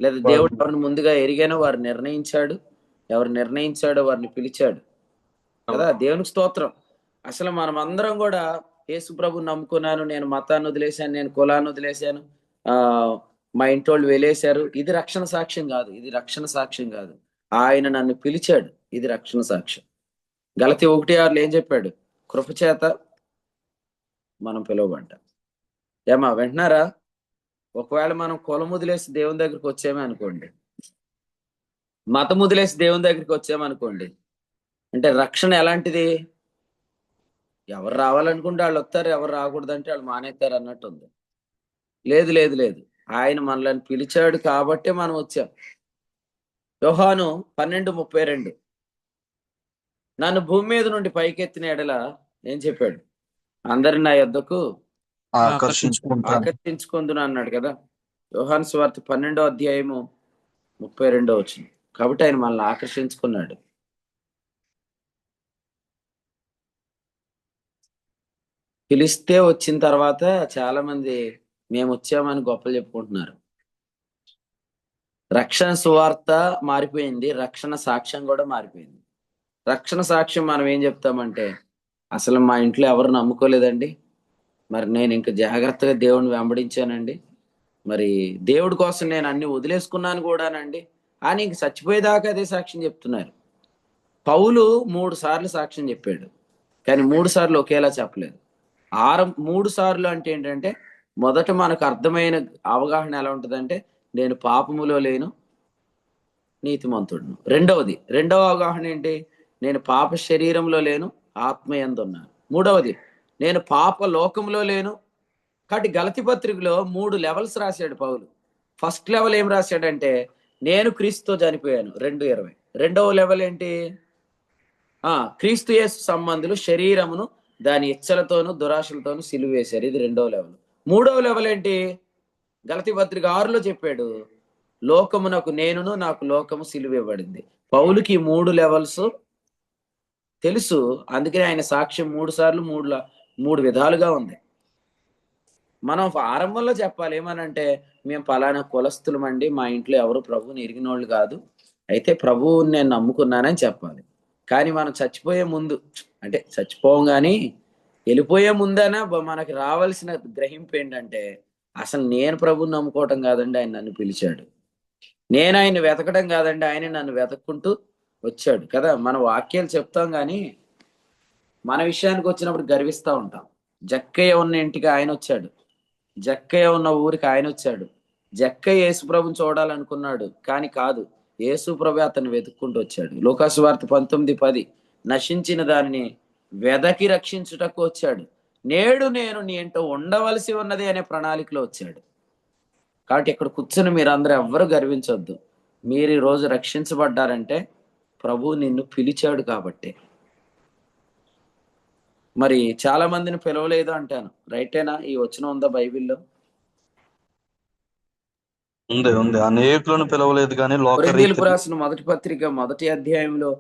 లేదా దేవుడు ఎవరిని ముందుగా ఎరిగానో వారు నిర్ణయించాడు. ఎవరు నిర్ణయించాడో వారిని పిలిచాడు కదా. దేవునికి స్తోత్రం. అసలు మనం అందరం కూడా యేసు ప్రభుని నమ్ముకున్నాను, నేను మతాన్ని వదిలేశాను, నేను కులాన్ని వదిలేశాను, మా ఇంటోళ్ళు వెలేశారు, ఇది రక్షణ సాక్ష్యం కాదు. ఇది రక్షణ సాక్ష్యం కాదు. ఆయన నన్ను పిలిచాడు, ఇది రక్షణ సాక్ష్యం. గలతీ 1:6 ఏం చెప్పాడు? కృపచేత మనం పిలువబడ్డాం. ఏమా వింటున్నారా? ఒకవేళ మనం కులం వదిలేసి దేవుని దగ్గరికి వచ్చామే అనుకోండి, మతం వదిలేసి దేవుని దగ్గరికి వచ్చామనుకోండి, అంటే రక్షణ ఎలాంటిది? ఎవరు రావాలనుకుంటే వాళ్ళు వస్తారు, ఎవరు రాకూడదంటే వాళ్ళు మానేస్తారు అన్నట్టు ఉంది. లేదు లేదు లేదు, ఆయన మనల్ని పిలిచాడు కాబట్టి మనం వచ్చాం. యోహాను 12:32 నన్ను భూమి మీద నుండి పైకెత్తిన ఎడల ఏం చెప్పాడు? అందరిని నా యొద్దకు ఆకర్షించుకుందును అన్నాడు కదా. యోహాను సువార్త 12వ అధ్యాయము 32వ వచనం. కాబట్టి ఆయన మనల్ని ఆకర్షించుకున్నాడు. పిలిస్తే వచ్చిన తర్వాత చాలా మంది మేము వచ్చామని గొప్పలు చెప్పుకుంటున్నారు. రక్షణ సువార్త మారిపోయింది, రక్షణ సాక్ష్యం కూడా మారిపోయింది. రక్షణ సాక్ష్యం మనం ఏం చెప్తామంటే, అసలు మా ఇంట్లో ఎవరు నమ్ముకోలేదండి, మరి నేను ఇంకా జాగ్రత్తగా దేవుడిని వెంబడించానండి, మరి దేవుడి కోసం నేను అన్ని వదిలేసుకున్నాను కూడానండి అని ఇంక చచ్చిపోయేదాకా అదే సాక్ష్యం చెప్తున్నారు. పౌలు 3 సార్లు సాక్ష్యం చెప్పాడు, కానీ 3 సార్లు ఒకేలా చెప్పలేదు. 3 సార్లు అంటే ఏంటంటే, మొదట మనకు అర్థమైన అవగాహన ఎలా ఉంటుందంటే, నేను పాపములో లేను, నీతిమంతుడును. రెండవ అవగాహన ఏంటి? నేను పాప శరీరంలో లేను, ఆత్మ యందు ఉన్నాను. మూడవది, నేను పాప లోకంలో లేను. కాబట్టి గలతీ పత్రికలో 3 లెవెల్స్ రాశాడు పౌలు. ఫస్ట్ లెవెల్ ఏం రాశాడంటే, నేను క్రీస్తుతో చనిపోయాను, 2:20. రెండవ లెవెల్ ఏంటి? క్రీస్తు యేసు సంబంధులు శరీరమును దాని ఇచ్చలతోనూ దురాశలతోనూ సిలువ వేశారు, ఇది రెండవ లెవెల్. మూడవ లెవెల్ ఏంటి? గలతీ పత్రిక 6లో చెప్పాడు, లోకమునకు నేనును, నాకు లోకము సిలువ ఇవ్వబడింది. పౌలుకి 3 లెవెల్స్ తెలుసు, అందుకని ఆయన సాక్ష్యం 3 సార్లు 3 విధాలుగా ఉంది. మనం ఆరంభంలో చెప్పాలి ఏమనంటే, మేము పలానా కులస్తులమండి, మా ఇంట్లో ఎవరు ప్రభువుని ఎరిగిన వాళ్ళు కాదు, అయితే ప్రభువుని నేను నమ్ముకున్నానని చెప్పాలి. కానీ మనం చచ్చిపోయే ముందు, అంటే చచ్చిపోం కానీ వెళ్ళిపోయే ముందైనా మనకి రావాల్సిన గ్రహింపు ఏంటంటే, అసలు నేను ప్రభుని నమ్ముకోవటం కాదండి, ఆయన నన్ను పిలిచాడు. నేను ఆయన వెతకడం కాదండి, ఆయన నన్ను వెతక్కుంటూ వచ్చాడు కదా. మన వాక్యాలు చెప్తాం కానీ మన విషయానికి వచ్చినప్పుడు గర్విస్తూ ఉంటాం. జక్కయ్య ఉన్న ఇంటికి ఆయన వచ్చాడు, జక్కయ్య ఉన్న ఊరికి ఆయన వచ్చాడు. జక్కయ్య యేసుప్రభుని చూడాలనుకున్నాడు కానీ కాదు, యేసుప్రభు అతన్ని వెతుక్కుంటూ వచ్చాడు. లూకాసు వార్త 19:10, నశించిన దానిని వెదకి రక్షించుటకు వచ్చాడు. నేడు నేను నీ ఇంట ఉండవలసి ఉన్నది అనే ప్రణాళికలో వచ్చాడు. కాబట్టి ఇక్కడ కూర్చుని మీరందరూ ఎవ్వరు గర్వించొద్దు. మీరు ఈ రోజు రక్షించబడ్డారంటే ప్రభు నిన్ను పిలిచాడు కాబట్టి. మరి చాలా మందిని పిలవలేదు అంటాను, రైటేనా? ఈ వచనం ఉందా బైబిల్లో? ఉంది. అనేకులను పిలవలేదు కానీ కొరింథీయులకు రాసిన మొదటి పత్రిక 1వ అధ్యాయంలో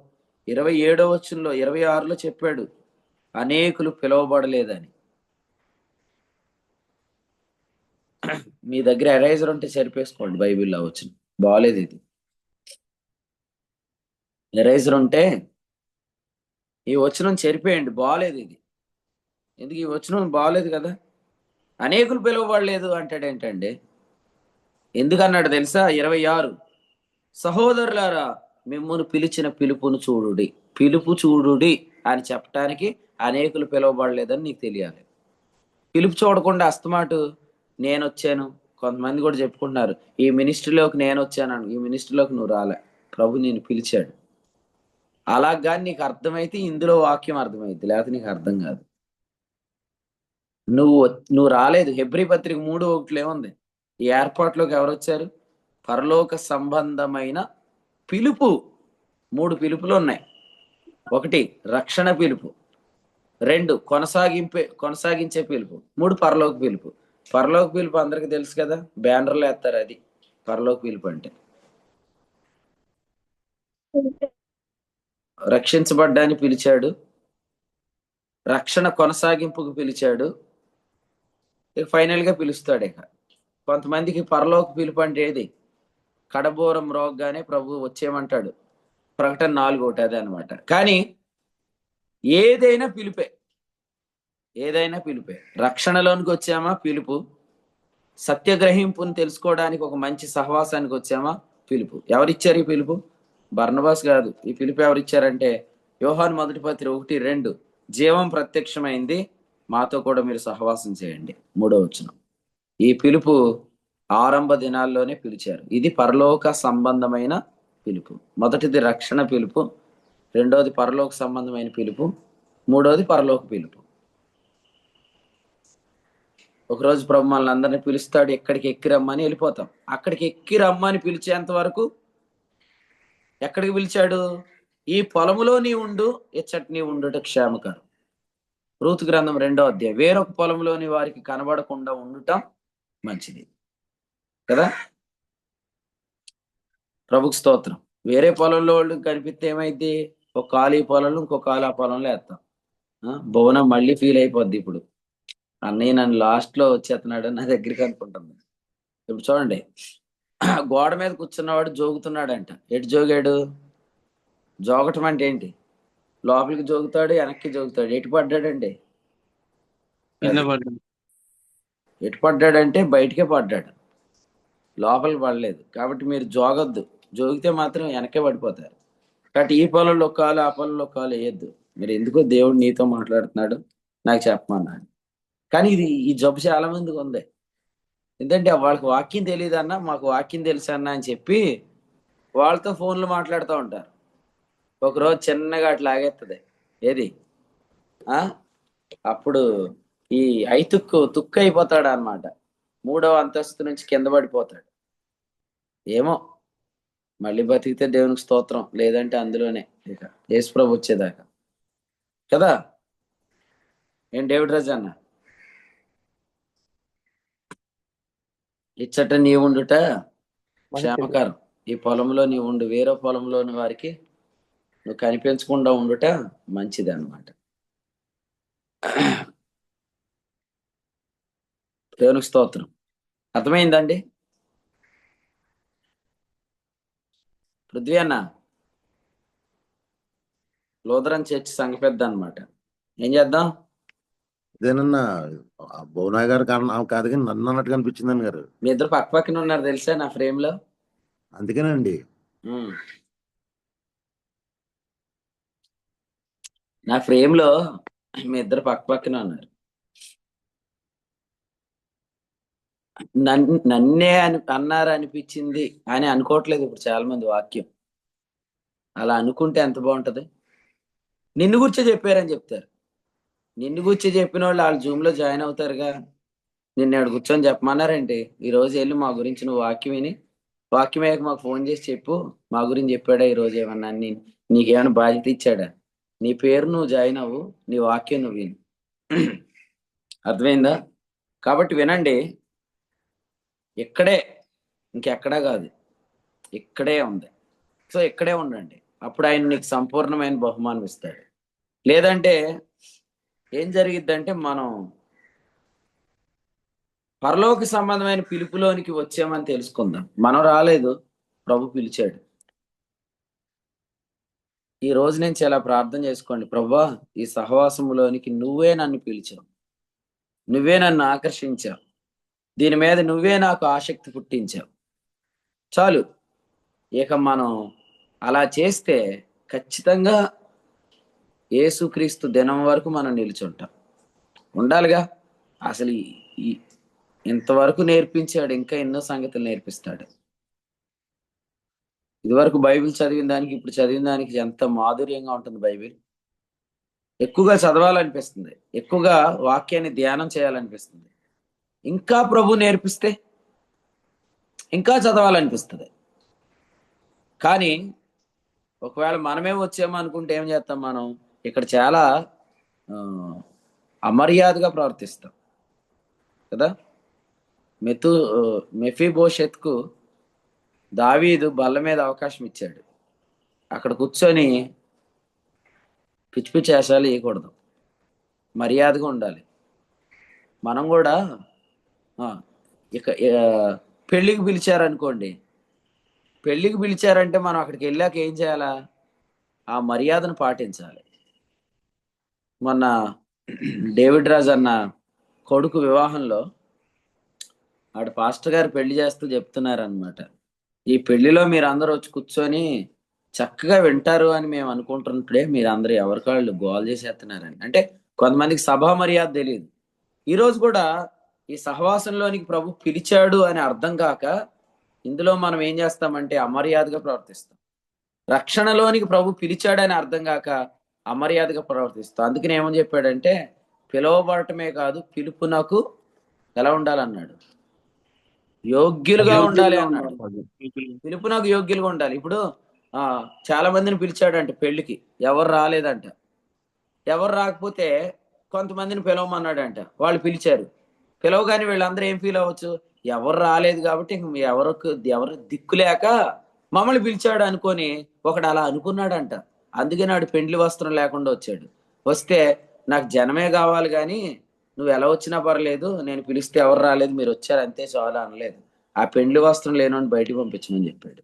27వ వచనంలో 26లో చెప్పాడు, అనేకులు పిలవబడలేదని. మీ దగ్గర ఎరైజర్ ఉంటే సరిపేసుకోండి, బైబిల్లో వచ్చిన బాగాలేదు ఇది. ఎరైజర్ ఉంటే ఈ వచనం చెరిపేయండి, బాగాలేదు ఇది. ఎందుకు ఈ వచనం బాగాలేదు కదా. అనేకులు పిలువబడలేదు అంటాడేంటండి? ఎందుకన్నాడు తెలుసా? 26, సహోదరులారా మిమ్మును పిలిచిన పిలుపును చూడుడి. పిలుపు చూడుడి అని చెప్పటానికి అనేకులు పిలువబడలేదని నీకు తెలియాలి. పిలుపు చూడకుండా అస్తమాటు నేను వచ్చాను, కొంతమంది కూడా చెప్పుకుంటున్నారు ఈ మినిస్ట్రీలోకి నేను వచ్చాను. ఈ మినిస్ట్రీలోకి నువ్వు రాలే, ప్రభు నేను పిలిచాడు. అలా కానీ నీకు అర్థమైతే ఇందులో వాక్యం అర్థమైంది, లేకపోతే నీకు అర్థం కాదు. నువ్వు రాలేదు. హెబ్రీ పత్రిక 3:1 ఏముంది? ఈ ఏర్పాట్లోకి ఎవరు వచ్చారు? పరలోక సంబంధమైన పిలుపు. 3 పిలుపులు ఉన్నాయి. 1 రక్షణ పిలుపు, 2 కొనసాగించే పిలుపు, 3 పరలోక పిలుపు. పరలోక పిలుపు అందరికి తెలుసు కదా, బ్యానర్లు వేస్తారు. అది పరలోక పిలుపు అంటే. రక్షించబడ్డానికి పిలిచాడు, రక్షణ కొనసాగింపుకు పిలిచాడు, ఇక ఫైనల్ గా పిలుస్తాడు. ఇక కొంతమందికి పరలోక పిలుపు అంటే ఏది? కడబోరం రోగగానే ప్రభు వచ్చేయమంటాడు. ప్రకటన 4:1 అదే అనమాట. కానీ ఏదైనా పిలుపే, ఏదైనా పిలుపే. రక్షణలోనికి వచ్చామా పిలుపు, సత్యగ్రహింపుని తెలుసుకోవడానికి ఒక మంచి సహవాసానికి వచ్చామా పిలుపు. ఎవరిచ్చారు ఈ పిలుపు? బర్నబాస్ కాదు. ఈ పిలుపు ఎవరిచ్చారంటే యోహాను మొదటి పత్రిక 1:2, జీవం ప్రత్యక్షమైంది, మాతో కూడా మీరు సహవాసం చేయండి. 3వ వచనం. ఈ పిలుపు ఆరంభ దినాల్లోనే పిలిచారు. ఇది పరలోక సంబంధమైన పిలుపు. మొదటిది రక్షణ పిలుపు, 2వది పరలోక సంబంధమైన పిలుపు, 3వది పరలోక పిలుపు. ఒకరోజు ప్రభు మనల్ని అందరినీ పిలుస్తాడు, ఎక్కడికి ఎక్కి రమ్మని వెళ్ళిపోతాం. అక్కడికి ఎక్కి రమ్మని పిలిచేంత వరకు ఎక్కడికి పిలిచాడు? ఈ పొలములో నీ ఉండు, ఇచ్చట నీ ఉండుట క్షేమకరం. రూతు గ్రంథం 2వ అధ్యాయం. వేరొక పొలంలోని వారికి కనబడకుండా ఉండటం మంచిది కదా. ప్రభుకు స్తోత్రం. వేరే పొలంలో వాళ్ళు కనిపిస్తే ఏమైంది? ఒక కాలు ఈ పొలంలో, ఇంకో కాలు ఆ పొలంలో వేస్తాం. భువనం మళ్ళీ ఫీల్ అయిపోద్ది. ఇప్పుడు అన్నయ్య నన్ను లాస్ట్ లో వచ్చేస్తున్నాడు నా దగ్గరికి అనుకుంటుంది. ఇప్పుడు చూడండి, గోడ మీద కూర్చున్నవాడు జోగుతున్నాడంట. ఎటు జోగాడు? జోగటం అంటే ఏంటి? లోపలికి జోగుతాడు, వెనక్కి జోగుతాడు. ఎటు పడ్డాడండి? ఎటు పడ్డాడంటే బయటికే పడ్డాడు, లోపలికి పడలేదు. కాబట్టి మీరు జోగొద్దు. జోగితే మాత్రం వెనకే పడిపోతారు. కాబట్టి ఈ పొలంలో కాలు, ఆ పొలంలో కాలు వేయద్దు. మీరు ఎందుకో దేవుడు నీతో మాట్లాడుతున్నాడు, నాకు చెప్పమన్నాడు. కానీ ఈ జబ్బు చాలా మందికి ఉంది. ఎందుకంటే వాళ్ళకి వాక్యం తెలియదు అన్న, మాకు వాక్యం తెలుసు అన్న అని చెప్పి వాళ్ళతో ఫోన్లు మాట్లాడుతూ ఉంటారు. ఒకరోజు చిన్నగా అట్లా ఆగేస్తుంది. ఏది? అప్పుడు ఈ తుక్కు అయిపోతాడు అనమాట. 3వ అంతస్తు నుంచి కింద పడిపోతాడు. ఏమో మళ్ళీ బతికితే దేవునికి స్తోత్రం, లేదంటే అందులోనే ఇక యేసుప్రభు వచ్చేదాకా కదా. ఏం డేవిడ్ రాజు అన్న? ఇచ్చట నీ ఉండుట క్షేమకరం. ఈ పొలంలో నీ ఉండు, వేరే పొలంలోని వారికి నువ్వు కనిపించకుండా ఉండుట మంచిది అన్నమాట. దేవునికి స్తోత్రం. అర్థమైందండి? పృథ్వీ అన్న లూథరన్ చర్చ్ సంఘ పెద్ద అన్నమాట. ఏం చేద్దాం? ఇదేనన్నా భువనాయ్ గారు కాదు కానీ నన్ను అన్నట్టుగా అనిపించిందని గారు. మీ ఇద్దరు పక్క పక్కన ఉన్నారు తెలుసా నా ఫ్రేమ్ లో. అందుకేనండి. నా ఫ్రేమ్ లో మీ ఇద్దరు పక్క పక్కన ఉన్నారు. నన్నే అన్నారు అనిపించింది అని అనుకోవట్లేదు ఇప్పుడు చాలా మంది వాక్యం. అలా అనుకుంటే ఎంత బాగుంటది. నిన్ను గురించి చెప్పారని చెప్తారు. నిన్ను గురించి చెప్పిన వాళ్ళు జూమ్ లో జాయిన్ అవుతారుగా. నిన్ను ఆడు కూర్చొని చెప్పమన్నారండి, ఈ రోజు వెళ్ళి మా గురించి నువ్వు వాక్యం విని వాక్యం అయ్యాక మాకు ఫోన్ చేసి చెప్పు, మా గురించి చెప్పాడా ఈ రోజు ఏమన్నా, నీకేమైనా బాధ్యత ఇచ్చాడా, నీ పేరు నువ్వు జాయిన్ అవ్వు, నీ వాక్యం నువ్వు విను. అర్థమైందా? కాబట్టి వినండి, ఇక్కడే, ఇంకెక్కడా కాదు, ఇక్కడే ఉంది. సో ఇక్కడే ఉండండి, అప్పుడు ఆయన నీకు సంపూర్ణమైన బహుమానం ఇస్తాడు. లేదంటే ఏం జరిగిద్దంటే మనం పరలోక సంబంధమైన పిలుపులోనికి వచ్చామని తెలుసుకుందాం. మనం రాలేదు, ప్రభు పిలిచాడు. ఈ రోజు నుంచి అలా ప్రార్థన చేసుకోండి, ప్రభువా ఈ సహవాసములోనికి నువ్వే నన్ను పిలిచావు, నువ్వే నన్ను ఆకర్షించావు, దీని మీద నువ్వే నాకు ఆసక్తి పుట్టించావు. చాలు, ఇక మనం అలా చేస్తే ఖచ్చితంగా యేసుక్రీస్తు దినం వరకు మనం నిలుచుంటాం. ఉండాలిగా, అసలు ఇంతవరకు నేర్పించాడు, ఇంకా ఎన్నో సంగతులు నేర్పిస్తాడు. ఇదివరకు బైబిల్ చదివిన దానికి ఇప్పుడు చదివిన దానికి ఎంత మాధుర్యంగా ఉంటుంది. బైబిల్ ఎక్కువగా చదవాలనిపిస్తుంది, ఎక్కువగా వాక్యాన్ని ధ్యానం చేయాలనిపిస్తుంది. ఇంకా ప్రభు నేర్పిస్తే ఇంకా చదవాలనిపిస్తుంది. కానీ ఒకవేళ మనమే వచ్చామో అనుకుంటే ఏం చేస్తాం, మనం ఇక్కడ చాలా అమర్యాదగా ప్రవర్తిస్తాం కదా. మెఫీబోషెత్కు దావీదు బల్ల మీద అవకాశం ఇచ్చాడు. అక్కడ కూర్చొని పిచ్చి పిచ్చి వేషాలు వేయకూడదు, మర్యాదగా ఉండాలి. మనం కూడా ఇక పెళ్ళికి పిలిచారనుకోండి, పెళ్ళికి పిలిచారంటే మనం అక్కడికి వెళ్ళాక ఏం చేయాలా, ఆ మర్యాదను పాటించాలి. మొన్న డేవిడ్ రాజ్ అన్న కొడుకు వివాహంలో ఆడు పాస్టర్ గారు పెళ్లి చేస్తూ చెప్తున్నారనమాట, ఈ పెళ్లిలో మీరు అందరూ వచ్చి కూర్చొని చక్కగా వింటారు అని మేము అనుకుంటుంటే మీరు అందరూ ఎవరికాళ్ళు గోల్ చేసేస్తున్నారని. అంటే కొంతమందికి సభా మర్యాద తెలియదు. ఈరోజు కూడా ఈ సహవాసంలోనికి ప్రభు పిలిచాడు అని అర్థం కాక ఇందులో మనం ఏం చేస్తామంటే అమర్యాదగా ప్రవర్తిస్తాం. రక్షణలోనికి ప్రభు పిలిచాడని అర్థం కాక అమర్యాదగా ప్రవర్తిస్తాం. అందుకని ఏమని చెప్పాడంటే, పిలువబడటమే కాదు పిలుపునకు ఎలా ఉండాలన్నాడు, యోగ్యులుగా ఉండాలి అన్నాడు. పిలుపునకు యోగ్యులుగా ఉండాలి. ఇప్పుడు చాలా మందిని పిలిచాడంట పెళ్లికి, ఎవరు రాలేదంట. ఎవరు రాకపోతే కొంతమందిని పిలవమన్నాడంట, వాళ్ళు పిలిచారు. పిలవగానే వీళ్ళందరూ ఏం ఫీల్ అవ్వచ్చు, ఎవరు రాలేదు కాబట్టి ఎవరు దిక్కులేక మమ్మల్ని పిలిచాడు అనుకొని ఒకడు అలా అనుకున్నాడంట. అందుకే నాడు పెండ్లి వస్త్రం లేకుండా వచ్చాడు. వస్తే నాకు జనమే కావాలి కానీ నువ్వు ఎలా వచ్చినా పర్లేదు, నేను పిలిస్తే ఎవరు రాలేదు మీరు వచ్చారు అంతే చాలు అనలేదు. ఆ పెండ్లి వస్త్రం లేనోని బయటికి పంపించమని చెప్పాడు.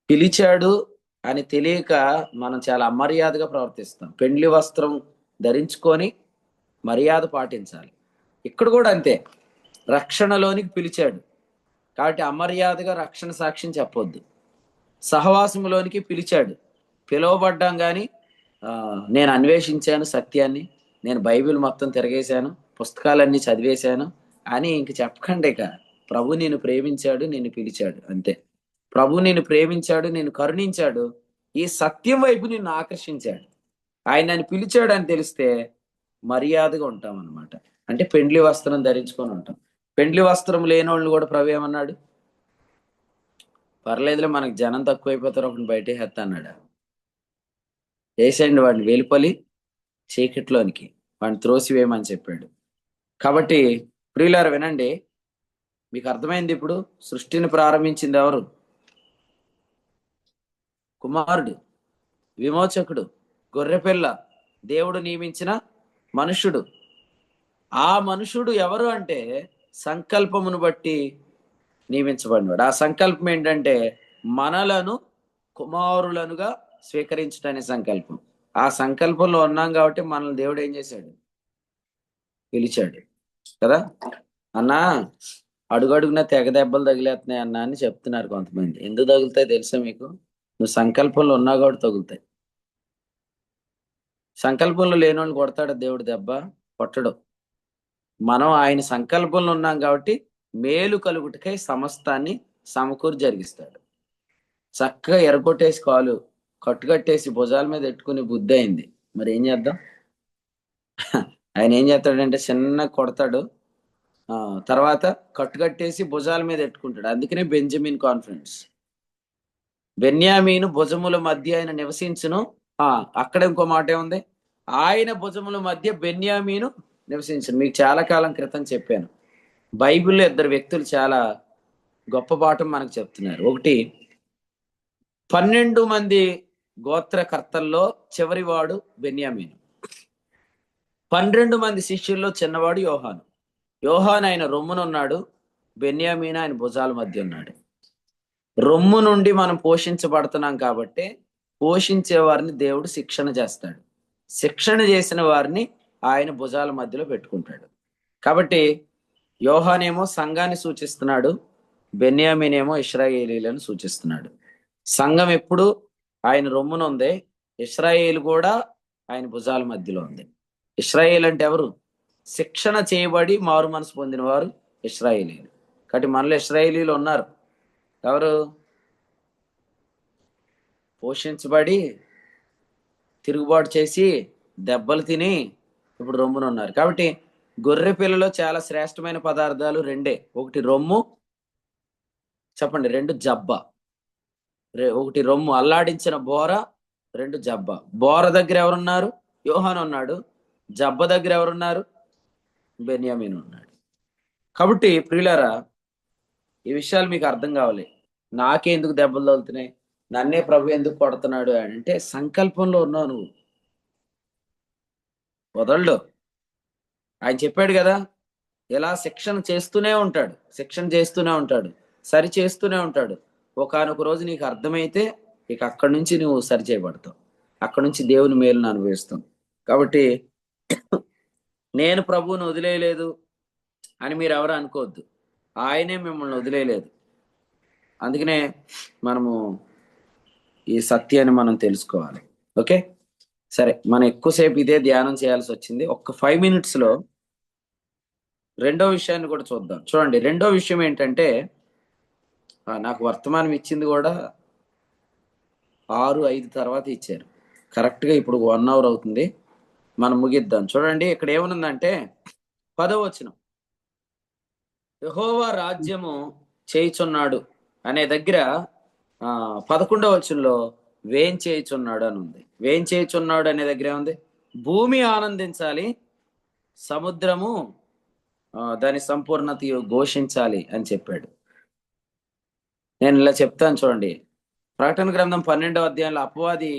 పిలిచాడు అని తెలియక మనం చాలా అమర్యాదగా ప్రవర్తిస్తాం. పెండ్లి వస్త్రం ధరించుకొని మర్యాద పాటించాలి. ఇక్కడ కూడా అంతే, రక్షణలోనికి పిలిచాడు కాబట్టి అమర్యాదగా రక్షణ సాక్ష్యం చెప్పొద్దు. సహవాసంలోనికి పిలిచాడు, పిలువబడ్డాం కానీ నేను అన్వేషించాను సత్యాన్ని, నేను బైబిల్ మొత్తం తిరగేశాను, పుస్తకాలన్నీ చదివేశాను అని ఇంక చెప్పకండి. ఇక ప్రభు నిన్ను ప్రేమించాడు, నిన్ను పిలిచాడు అంతే. ప్రభు నిన్ను ప్రేమించాడు, నిన్ను కరుణించాడు, ఈ సత్యం వైపు నిన్ను ఆకర్షించాడు. ఆయన నన్ను పిలిచాడు అని తెలిస్తే మర్యాదగా ఉంటాం అనమాట. అంటే పెండ్లి వస్త్రం ధరించుకొని ఉంటాం. పెండ్లి వస్త్రం లేని వాళ్ళు కూడా ప్రభు ఏమన్నాడు, పర్లేదులే మనకు జనం తక్కువైపోతారు, ఒకటి బయటే హెత్త అన్నాడు. వేసేయండి వాడిని వెలుపలి చీకట్లోనికి, వాడిని త్రోసివేయమని చెప్పాడు. కాబట్టి ప్రియులారా వినండి, మీకు అర్థమైంది ఇప్పుడు సృష్టిని ప్రారంభించింది ఎవరు? కుమారుడు, విమోచకుడు, గొర్రెపిల్ల, దేవుడు నియమించిన మనుషుడు. ఆ మనుషుడు ఎవరు అంటే సంకల్పమును బట్టి నియమించబడినాడు. ఆ సంకల్పం ఏంటంటే మనలను కుమారులనుగా స్వీకరించడనే సంకల్పం. ఆ సంకల్పంలో ఉన్నాం కాబట్టి మనల్ని దేవుడు ఏం చేశాడు, పిలిచాడు కదా. అన్నా అడుగడుగున తెగ దెబ్బలు తగిలేస్తున్నాయి అన్నా అని చెప్తున్నారు కొంతమంది. ఎందుకు తగులుతాయి తెలుసా మీకు? నువ్వు సంకల్పంలో ఉన్నా కూడా తగులుతాయి. సంకల్పంలో లేని వాళ్ళు కొడతాడు దేవుడు దెబ్బ? కొట్టడు. మనం ఆయన సంకల్పంలో ఉన్నాం కాబట్టి మేలు కలుగుటకై సమస్తాన్ని సమకూరి జరిగిస్తాడు. చక్కగా ఎరగొట్టేసి కాలు కట్టుకట్టేసి భుజాల మీద ఎట్టుకుని బుద్ధి అయింది. మరి ఏం చేద్దాం? ఆయన ఏం చేస్తాడంటే చిన్న కొడతాడు, తర్వాత కట్టుకట్టేసి భుజాల మీద ఎట్టుకుంటాడు. అందుకనే బెంజమిన్ కాన్ఫరెన్స్. బెన్యామీను భుజముల మధ్య ఆయన నివసించును. అక్కడ ఇంకో మాట ఏముంది? ఆయన భుజముల మధ్య బెన్యామీను నివసించును. మీకు చాలా కాలం క్రితం చెప్పాను. బైబిల్లో ఇద్దరు వ్యక్తులు చాలా గొప్ప పాఠం మనకు చెప్తున్నారు. ఒకటి, 12 మంది గోత్రకర్తల్లో చివరివాడు బెన్యామీను. 12 మంది శిష్యుల్లో చిన్నవాడు యోహాను. యోహాను ఆయన రొమ్మునున్నాడు, బెన్యామీను ఆయన భుజాల మధ్య ఉన్నాడు. రొమ్ము నుండి మనం పోషించబడుతున్నాం కాబట్టి పోషించే వారిని దేవుడు శిక్షణ చేస్తాడు. శిక్షణ చేసిన వారిని ఆయన భుజాల మధ్యలో పెట్టుకుంటాడు. కాబట్టి యోహానేమో సంఘాన్ని సూచిస్తున్నాడు, బెన్యామీనేమో ఇశ్రాయేలీలను సూచిస్తున్నాడు. సంఘం ఎప్పుడు ఆయన రొమ్మున ఉంది, ఇశ్రాయేలు కూడా ఆయన భుజాల మధ్యలో ఉంది. ఇశ్రాయేల్ అంటే ఎవరు? శిక్షణ చేయబడి మారు మనసు పొందిన వారు ఇశ్రాయేలీలు. కాబట్టి మనలో ఇశ్రాయేలీలు ఉన్నారు. ఎవరు? పోషించబడి తిరుగుబాటు చేసి దెబ్బలు తిని ఇప్పుడు రొమ్మున ఉన్నారు. కాబట్టి గొర్రె పిల్లలో చాలా శ్రేష్టమైన పదార్థాలు రెండే. ఒకటి రొమ్ము, చెప్పండి, 2 జబ్బ. ఒకటి రొమ్ము, అల్లాడించిన బోర, 2 జబ్బ. బోర దగ్గర ఎవరున్నారు? యోహాను ఉన్నాడు. జబ్బ దగ్గర ఎవరున్నారు? బెన్యామీను ఉన్నాడు. కాబట్టి ప్రియులారా, ఈ విషయాలు మీకు అర్థం కావాలి. నాకే ఎందుకు దెబ్బలు తగులుతున్నాయి, నన్నే ప్రభు ఎందుకు కొడుతున్నాడు అంటే సంకల్పంలో ఉన్నావు నువ్వు. వదలడు. ఆయన చెప్పాడు కదా, ఇలా శిక్షణ చేస్తూనే ఉంటాడు, శిక్షణ చేస్తూనే ఉంటాడు, సరి చేస్తూనే ఉంటాడు. ఒకానొక రోజు నీకు అర్థమైతే ఇక అక్కడి నుంచి నువ్వు సరి చేయబడతావు, అక్కడి నుంచి దేవుని మేలును అనుభవిస్తావు. కాబట్టి నేను ప్రభువును వదిలేయలేదు అని మీరు ఎవరు అనుకోవద్దు. ఆయనే మిమ్మల్ని వదిలేయలేదు. అందుకనే మనము ఈ సత్యాన్ని మనం తెలుసుకోవాలి. ఓకే, సరే, మనం ఎక్కువసేపు ఇదే ధ్యానం చేయాల్సి వచ్చింది. ఒక్క 5 minutes లో రెండో విషయాన్ని కూడా చూద్దాం. చూడండి, రెండో విషయం ఏంటంటే, నాకు వర్తమానం ఇచ్చింది కూడా 6:05 తర్వాత ఇచ్చారు. కరెక్ట్గా ఇప్పుడు 1 hour అవుతుంది. మనం ముగిద్దాం. చూడండి, ఇక్కడ ఏమనుందంటే 10వ వచనం, యెహోవా రాజ్యము చేయుచున్నాడు అనే దగ్గర 11వ వచనంలో వేం చేయుచున్నాడు అని ఉంది. వేం చేయుచున్నాడు అనే దగ్గర ఏముంది? భూమి ఆనందించాలి, సముద్రము దాని సంపూర్ణత ఘోషించాలి అని చెప్పాడు. నేను ఇలా చెప్తాను చూడండి. ప్రకటన గ్రంథం 12వ అధ్యాయంలో అపవాది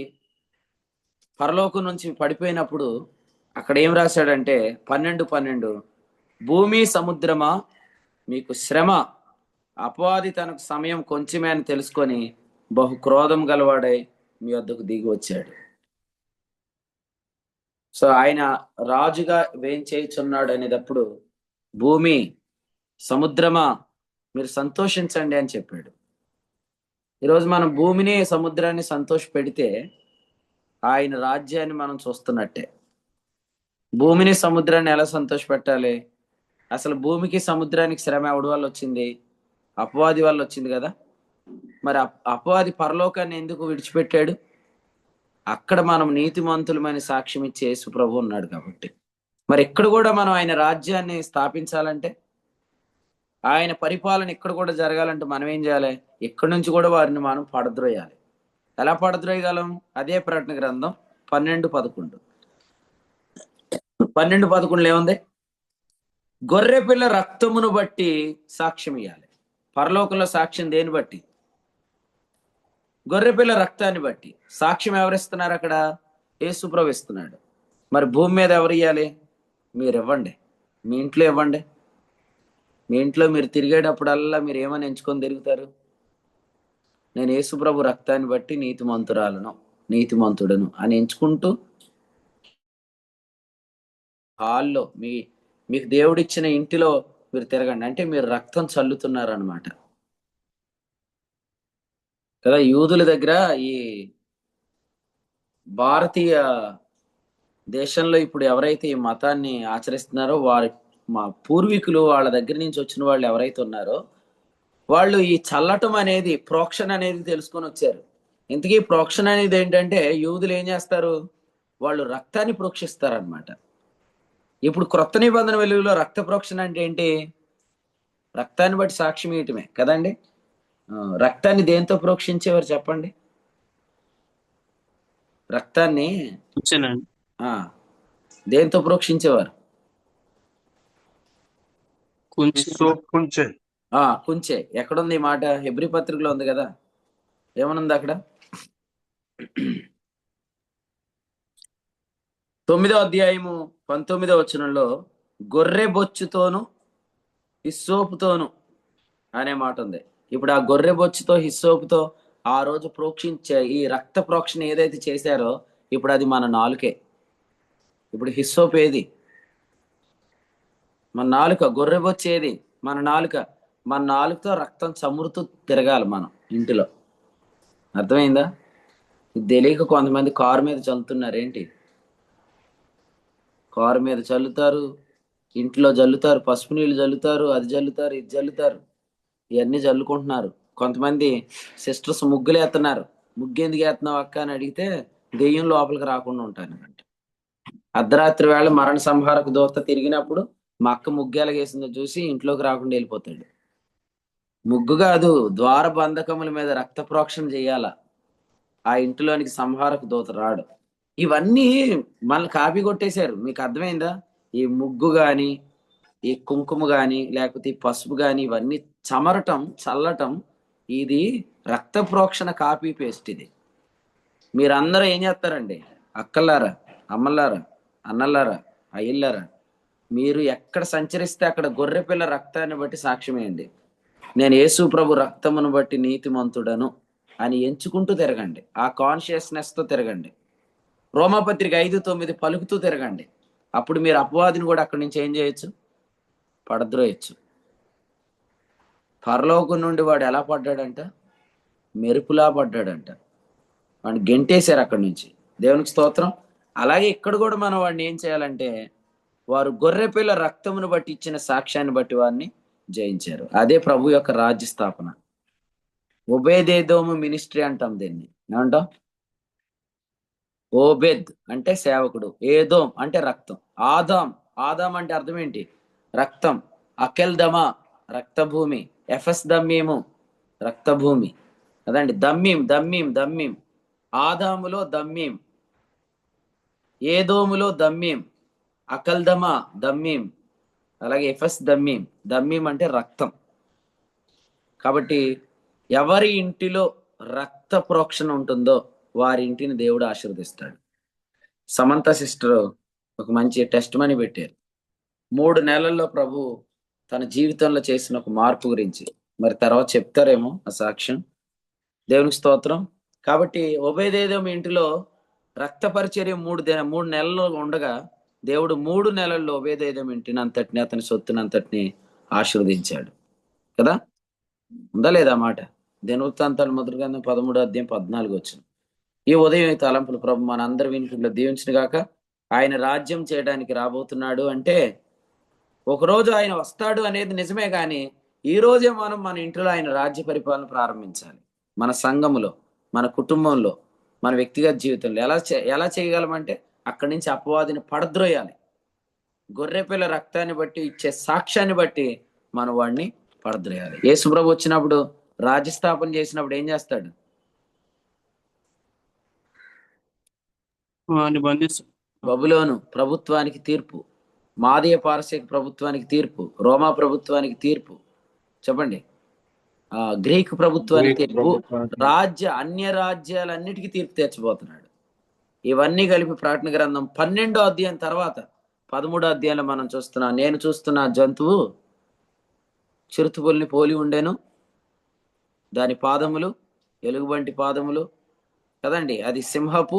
పరలోకం నుంచి పడిపోయినప్పుడు అక్కడ ఏం రాశాడంటే 12:12, భూమి సముద్రమా మీకు శ్రమ, అపవాది తనకు సమయం కొంచెమే అని తెలుసుకొని బహు క్రోధం గలవాడై మీ వద్దకు దిగి వచ్చాడు. సో ఆయన రాజుగా వేయించేయుచున్నాడు అనేటప్పుడు భూమి సముద్రమా మీరు సంతోషించండి అని చెప్పాడు. ఈరోజు మనం భూమిని సముద్రాన్ని సంతోష పెడితే ఆయన రాజ్యాన్ని మనం చూస్తున్నట్టే. భూమిని సముద్రాన్ని ఎలా సంతోష పెట్టాలి? అసలు భూమికి సముద్రానికి శ్రమ ఎవడి వల్ల వచ్చింది? అపవాది వల్ల వచ్చింది కదా. మరి అపవాది పరలోకాన్ని ఎందుకు విడిచిపెట్టాడు? అక్కడ మనం నీతిమంతులమైన సాక్ష్యం ఇచ్చే యేసు ప్రభు ఉన్నాడు కాబట్టి. మరి ఇక్కడ కూడా మనం ఆయన రాజ్యాన్ని స్థాపించాలంటే, ఆయన పరిపాలన ఇక్కడ కూడా జరగాలంటే మనం ఏం చేయాలి? ఇక్కడి నుంచి కూడా వారిని మనం పడద్రోయాలి. ఎలా పడద్రోయగలం? అదే ప్రకటన గ్రంథం 12:11. 12:11 ఏముంది? గొర్రెపిల్ల రక్తమును బట్టి సాక్ష్యం ఇవ్వాలి. పరలోకంలో సాక్ష్యం దేని బట్టి? గొర్రెపిల్ల రక్తాన్ని బట్టి. సాక్ష్యం ఎవరిస్తున్నారు అక్కడ? యేసు ప్రభు ఇస్తున్నాడు. మరి భూమి మీద ఎవరు ఇవ్వాలి? మీరు ఇవ్వండి. మీ ఇంట్లో ఇవ్వండి. మీ ఇంట్లో మీరు తిరిగేటప్పుడల్లా మీరు ఏమని ఎంచుకొని తిరుగుతారు? నేను యేసు ప్రభు రక్తాన్ని బట్టి నీతిమంతురాలను, నీతిమంతుడను అని ఎంచుకుంటూ హాల్లో మీకు దేవుడిచ్చిన ఇంటిలో మీరు తిరగండి. అంటే మీరు రక్తం చల్లుతున్నారు అనమాట కదా. యూదుల దగ్గర ఈ భారతీయ దేశంలో ఇప్పుడు ఎవరైతే ఈ మతాన్ని ఆచరిస్తున్నారో మా పూర్వీకులు వాళ్ళ దగ్గర నుంచి వచ్చిన వాళ్ళు ఎవరైతే ఉన్నారో వాళ్ళు ఈ చల్లటం అనేది, ప్రోక్షణ అనేది తెలుసుకొని వచ్చారు. ఇంతకీ ప్రోక్షణ అనేది ఏంటంటే యూదులు ఏం చేస్తారు, వాళ్ళు రక్తాన్ని ప్రోక్షిస్తారనమాట. ఇప్పుడు క్రొత్త నిబంధన వెలుగులో రక్త ప్రోక్షణ అంటే ఏంటి? రక్తాన్ని బట్టి సాక్ష్యం ఇయటమే కదండి. రక్తాన్ని దేంతో ప్రోక్షించేవారు చెప్పండి? రక్తాన్ని కూర్చోనండి. దేంతో ప్రోక్షించేవారు? కుంచె. కుంచె. ఎక్కడుంది ఈ మాట? హెబ్రీ పత్రికలో ఉంది కదా. ఏమనుంది అక్కడ? 9వ అధ్యాయము 19వ వచనంలో గొర్రె బొచ్చుతోను హిస్సోపుతోను అనే మాట ఉంది. ఇప్పుడు ఆ గొర్రె బొచ్చుతో హిస్సోపుతో ఆ రోజు ప్రోక్షించే ఈ రక్త ప్రోక్షణ ఏదైతే చేశారో ఇప్పుడు అది మన నాలుకే. ఇప్పుడు హిస్సోపు ఏది? మన నాలుక. గొర్రె బొచ్చు ఏది? మన నాలుక. మన నాలుకతో రక్తం చమురుతూ తిరగాలి మనం ఇంటిలో. అర్థమైందా? ఇది తెలియక కొంతమంది కారు మీద చల్లుతున్నారు. ఏంటి? కారు మీద చల్లుతారు, ఇంట్లో జల్లుతారు, పసుపు నీళ్ళు జల్లుతారు, అది జల్లుతారు, ఇది జల్లుతారు, ఇవన్నీ జల్లుకుంటున్నారు. కొంతమంది సిస్టర్స్ ముగ్గులు వేస్తున్నారు. ముగ్గు ఎందుకు వేస్తున్నావు అక్క అని అడిగితే దెయ్యం లోపలికి రాకుండా ఉంటాను. అర్ధరాత్రి వేళ మరణ సంహారక దూత తిరిగినప్పుడు మా అక్క ముగ్గెలగేసిందో చూసి ఇంట్లోకి రాకుండా వెళ్ళిపోతాడు. ముగ్గు కాదు, ద్వార బంధకముల మీద రక్త ప్రోక్షణ చేయాల. ఆ ఇంటిలోనికి సంహారక దూత రాడు. ఇవన్నీ మనల్ని కాపీ కొట్టేశారు. మీకు అర్థమైందా? ఈ ముగ్గు గాని, ఈ కుంకుమ గాని, లేకపోతే ఈ పసుపు గాని, ఇవన్నీ చమరటం, చల్లటం, ఇది రక్త ప్రోక్షణ కాపీ పేస్ట్. ఇది మీరందరూ ఏం చేస్తారండి? అక్కలారా, అమ్మలారా, అన్నలారా, అయ్యలారా, మీరు ఎక్కడ సంచరిస్తే అక్కడ గొర్రెపిల్ల రక్తాన్ని బట్టి సాక్ష్యమేయండి. నేను యేసు ప్రభు రక్తమును బట్టి నీతిమంతుడను అని ఎంచుకుంటూ తిరగండి. ఆ కాన్షియస్నెస్ తో తిరగండి. రోమాపత్రిక 5:9 పలుకుతూ తిరగండి. అప్పుడు మీరు అపవాదిని కూడా అక్కడి నుంచి ఏం చేయొచ్చు? పడద్రోయచ్చు. పరలోకం నుండి వాడు ఎలా పడ్డాడంట? మెరుపులా పడ్డాడంట. వాడిని గెంటేశారు అక్కడి నుంచి. దేవునికి స్తోత్రం. అలాగే ఇక్కడ కూడా మనం వాడిని ఏం చేయాలంటే, వారు గొర్రెపిల్ల రక్తమును బట్టి ఇచ్చిన సాక్ష్యాన్ని బట్టి వారిని జయించారు. అదే ప్రభు యొక్క రాజ్య స్థాపన. ఒబేదేదోము మినిస్ట్రీ అంటాం దీన్ని. ఏమంటాం? ఓబెద్ అంటే సేవకుడు, ఏదోం అంటే రక్తం, ఆదాం అంటే అర్థం ఏంటి? రక్తం. అకెల్దమా రక్తభూమి, ఎఫెస్ దమ్మీము రక్తభూమి కదండి. దమ్మీం ఆదాములో దమ్మీం, ఏదోములో దమ్మీం, అకల్దమా దమ్మీం, అలాగే ఎఫెస్ దమ్మీం అంటే రక్తం. కాబట్టి ఎవరి ఇంటిలో రక్త ప్రోక్షణ ఉంటుందో వారి ఇంటిని దేవుడు ఆశీర్వదిస్తాడు. సమంత సిస్టర్ ఒక మంచి టెస్ట్ మనీ పెట్టారు. 3 నెలల్లో ప్రభు తన జీవితంలో చేసిన ఒక మార్పు గురించి. మరి తర్వాత చెప్తారేమో ఆ సాక్ష్యం. దేవునికి స్తోత్రం. కాబట్టి ఒబేదేదోము ఇంటిలో రక్త పరిచర్య 3 నెలలు ఉండగా దేవుడు 3 నెలల్లో ఒబేదేదోము ఇంటిని అంతటిని, అతని సొత్తునంతటిని ఆశీర్వదించాడు కదా. ఉందా లేదా మాట? దినవృత్తాంతాలు మొదటి గ్రంథం 13:14 వచ్చింది. ఈ ఉదయం ఈ తలంపులు ప్రభు మన అందరి వినికిడిలో దీవించిన గాక. ఆయన రాజ్యం చేయడానికి రాబోతున్నాడు అంటే ఒకరోజు ఆయన వస్తాడు అనేది నిజమే, కానీ ఈ రోజే మనం మన ఇంట్లో ఆయన రాజ్య పరిపాలన ప్రారంభించాలి. మన సంఘములో, మన కుటుంబంలో, మన వ్యక్తిగత జీవితంలో ఎలా చేయగలమంటే అక్కడి నుంచి అపవాదిని పడద్రోయాలి. గొర్రెపిల్ల రక్తాన్ని బట్టి ఇచ్చే సాక్ష్యాన్ని బట్టి మనం వాడిని పడద్రోయాలి. యేసు ప్రభు వచ్చినప్పుడు, రాజ్యస్థాపన చేసినప్పుడు ఏం చేస్తాడు? బబులోను ప్రభుత్వానికి తీర్పు, మాదీయ పారసీక ప్రభుత్వానికి తీర్పు, రోమా ప్రభుత్వానికి తీర్పు, చెప్పండి, గ్రీక్ ప్రభుత్వానికి తీర్పు, అన్య రాజ్యాలన్నిటికీ తీర్పు తెచ్చబోతున్నాడు. ఇవన్నీ కలిపి ప్రకటన గ్రంథం 12వ అధ్యాయం తర్వాత 13వ అధ్యాయంలో మనం చూస్తున్నాం. నేను చూస్తున్న జంతువు చిరుతుపుల్ని పోలి ఉండేను, దాని పాదములు ఎలుగుబంటి పాదములు కదండి. అది సింహపు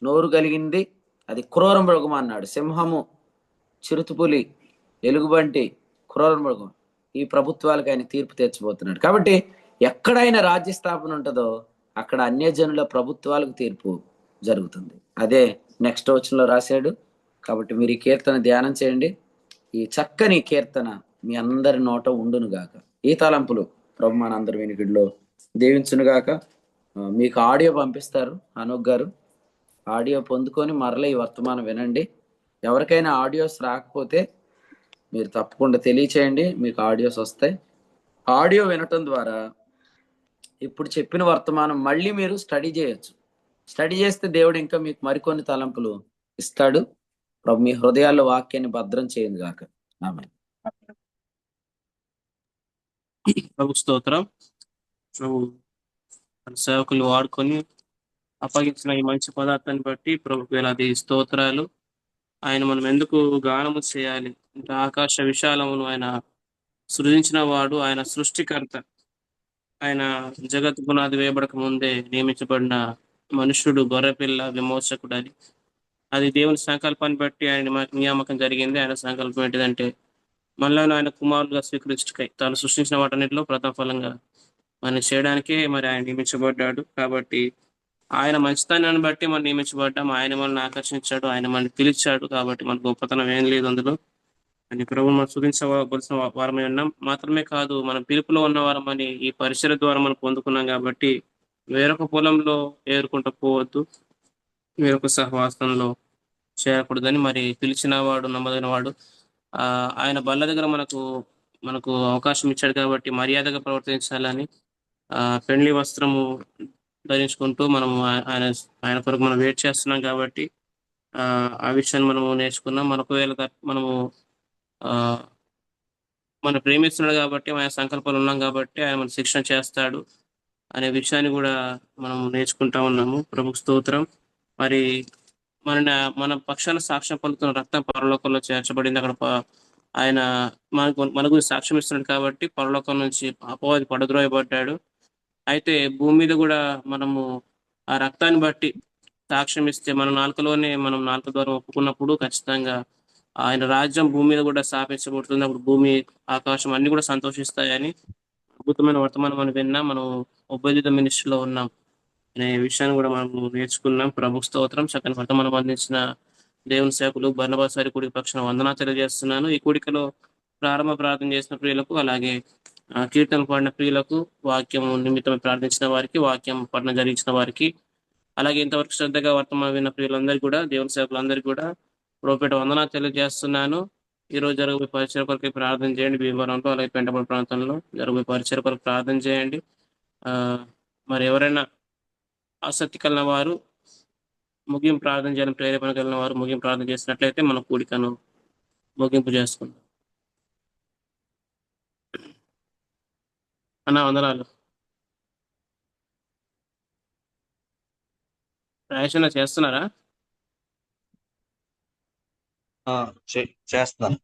నోరు కలిగింది, అది క్రూర మృగం అన్నాడు. సింహము, చిరుతుపులి ఎలుగుబంటి, క్రూర మృగం, ఈ ప్రభుత్వాలకు ఆయన తీర్పు తెచ్చబోతున్నాడు. కాబట్టి ఎక్కడైనా రాజ్య స్థాపన ఉంటుందో అక్కడ అన్యజనుల ప్రభుత్వాలకు తీర్పు జరుగుతుంది. అదే నెక్స్ట్ వచనంలో రాశాడు. కాబట్టి మీరు ఈ కీర్తన ధ్యానం చేయండి. ఈ చక్కని కీర్తన మీ అందరి నోట ఉండును గాక. ఈ తలంపులు ప్రభు మనందరి వినికిడిలో దీవించును గాక. మీకు ఆడియో పంపిస్తారు అనూప్ గారు. ఆడియో పొందుకొని మరలా ఈ వర్తమానం వినండి. ఎవరికైనా ఆడియోస్ రాకపోతే మీరు తప్పకుండా తెలియచేయండి, మీకు ఆడియోస్ వస్తాయి. ఆడియో వినటం ద్వారా ఇప్పుడు చెప్పిన వర్తమానం మళ్ళీ మీరు స్టడీ చేయొచ్చు. స్టడీ చేస్తే దేవుడు ఇంకా మీకు మరికొన్ని తలంపులు ఇస్తాడు. ప్రభు మీ హృదయాల్లో వాక్యాన్ని భద్రం చేయండి గాక. ఆమేన్. ప్రభు స్తోత్రం. ప్రభు మన సేవకులు వాడుకొని అప్పగించిన ఈ మంచి పదార్థాన్ని బట్టి ప్రభుకు వేలాది స్తోత్రాలు. ఆయన మనం ఎందుకు గానము చేయాలి అంటే ఆకాశ విశాలమును ఆయన సృజించిన వాడు, ఆయన సృష్టికర్త. ఆయన జగత్ పునాది వేయబడక ముందే నియమించబడిన మనుష్యుడు, గొర్రెపిల్ల, విమోచకుడు అని. అది దేవుని సంకల్పాన్ని బట్టి ఆయన నియామకం జరిగింది. ఆయన సంకల్పం ఏంటిదంటే మనలో ఆయన కుమారులుగా స్వీకరించుటకై తాను సృష్టించిన వాటన్నిటిలో ప్రథమ ఫలంగా మనం చేయడానికే మరి ఆయన నియమించబడ్డాడు. కాబట్టి ఆయన మంచితనాన్ని బట్టి మనం నియమించబడ్డాం. ఆయన మనల్ని ఆకర్షించాడు, ఆయన మనల్ని పిలిచాడు. కాబట్టి మన గొప్పతనం ఏం లేదు అందులో. అని ప్రభువు మనం స్తుతించవలసిన వారమై ఉన్నాం. మాత్రమే కాదు, మనం పిలుపులో ఉన్న వారమని ఈ పరిచయ ద్వారా మనం పొందుకున్నాం. కాబట్టి వేరొక పొలంలో ఏరుకుంటూ పోవద్దు, వేరొక సహవాసంలో చేరకూడదని మరి పిలిచిన వాడు నమ్మదగిన వాడు. ఆయన బల్ల దగ్గర మనకు అవకాశం ఇచ్చాడు కాబట్టి మర్యాదగా ప్రవర్తించాలని పెండ్లి వస్త్రము ధరించుకుంటూ మనము ఆయన కొరకు మనం వెయిట్ చేస్తున్నాం. కాబట్టి ఆ విషయాన్ని మనము నేర్చుకున్నాం. మనకు మనము మన ప్రేమిస్తున్నాడు కాబట్టి, ఆయన సంకల్పాలు ఉన్నాం కాబట్టి ఆయన మన శిక్షణ చేస్తాడు అనే విషయాన్ని కూడా మనం నేర్చుకుంటా ఉన్నాము. ప్రభుకు స్తోత్రం. మరి మన పక్షాన సాక్ష్యం పలుకుతున్న రక్తం పరలోకంలో చేర్చబడింది. అక్కడ ఆయన మన గురించి సాక్ష్యం ఇస్తున్నాడు కాబట్టి పరలోకం నుంచి అపవాది పడద్రోయబడ్డాడు. అయితే భూమి మీద కూడా మనము ఆ రక్తాన్ని బట్టి సాక్ష్యం ఇస్తే మన నాలుకలోనే మనం నాలుక ద్వారా ఒప్పుకున్నప్పుడు ఖచ్చితంగా ఆయన రాజ్యం భూమి మీద కూడా స్థాపించబడుతుంది. అప్పుడు భూమి, ఆకాశం అన్ని కూడా సంతోషిస్తాయని అద్భుతమైన వర్తమానం మనం విన్నాం. మనం ఉభయత మినిస్ట్రీలో ఉన్నాం అనే విషయాన్ని కూడా మనం నేర్చుకున్నాం. ప్రభు స్తోత్రం. చక్కని వర్తమానం అందించిన దేవుని సేవకులు బర్నబాస్ వారి కూడిక పక్షాన వందనాలు తెలియజేస్తున్నాను. ఈ కూడికలో ప్రారంభ ప్రార్థన చేసిన ప్రియులకు, అలాగే కీర్తన పాడిన ప్రియులకు, వాక్యం నిమిత్తం ప్రార్థించిన వారికి, వాక్యం పఠనం జరిగించిన వారికి, అలాగే ఇంతవరకు శ్రద్ధగా వర్తమానం విన్న ప్రియులందరికీ కూడా, దేవుని సేవకులందరికీ కూడా ప్రభుపేట వందనాలు తెలియజేస్తున్నాను. ఈ రోజు జరగబోయే పరిచయ కొరకు ప్రార్థన చేయండి. భీమవరంలో అలాగే పెంటపల్లి ప్రాంతంలో జరగబోయే పరిచయ కొరకు ప్రార్థన చేయండి. మరి ఎవరైనా ఆసక్తి కలిగిన వారు ముగింపు ప్రార్థన చేయాలని ప్రేరేపణ కలిగిన వారు ముగింపు ప్రార్థన చేసినట్లయితే మన కూడికను ముగింపు చేసుకుందాం. అన్న వందనాలు. ప్రయాసన చేస్తున్నారా? చేస్తాను.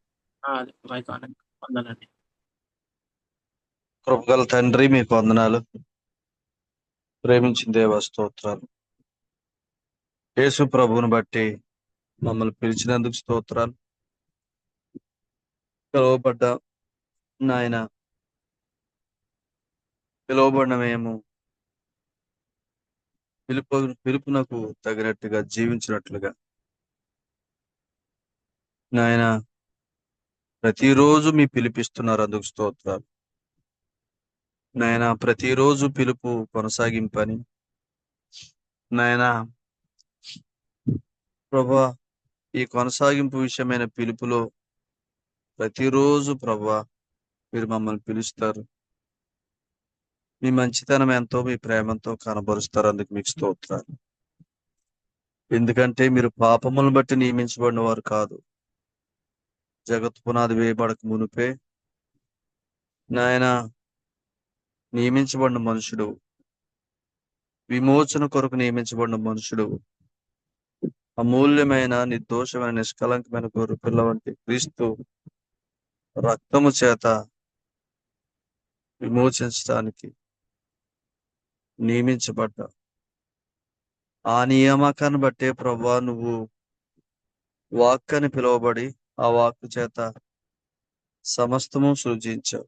వందనండి. కృపగల తండ్రి, మీకు వందనాలు. ప్రేమించిన దేవ స్తోత్రాలు. యేసు ప్రభువుని బట్టి మమ్మల్ని పిలిచినందుకు స్తోత్రాలు. పిలువబడిన మేము పిలుపునకు తగినట్టుగా జీవించినట్లుగా నాయన ప్రతిరోజు మీ పిలిపిస్తున్నారు, అందుకు స్తోత్రాలు. నాయన ప్రతిరోజు పిలుపు కొనసాగింపని నాయన ప్రభా, ఈ కొనసాగింపు విషయమైన పిలుపులో ప్రతిరోజు ప్రభా మీరు మమ్మల్ని పిలుస్తారు. మీ మంచితనం ఎంతో, మీ ప్రేమంతో కనబరుస్తారు, అందుకు మీకు స్తోత్రాలు. ఎందుకంటే మీరు పాపములను బట్టి నియమించబడిన వారు కాదు. జగత్ పునాది వేయబడక మునిపే నాయన నియమించబడిన మనుషుడు, విమోచన కొరకు నియమించబడిన మనుషుడు, అమూల్యమైన నిర్దోషమైన నిష్కలంకమైన గొర్రె పిల్ల వంటి క్రీస్తు రక్తము చేత విమోచించడానికి నియమించబడ్డ ఆ నియామకాన్ని బట్టే ప్రభా నువ్వు వాక్ అని పిలువబడి ఆ వాక్ చేత సమస్తము సృజించావు.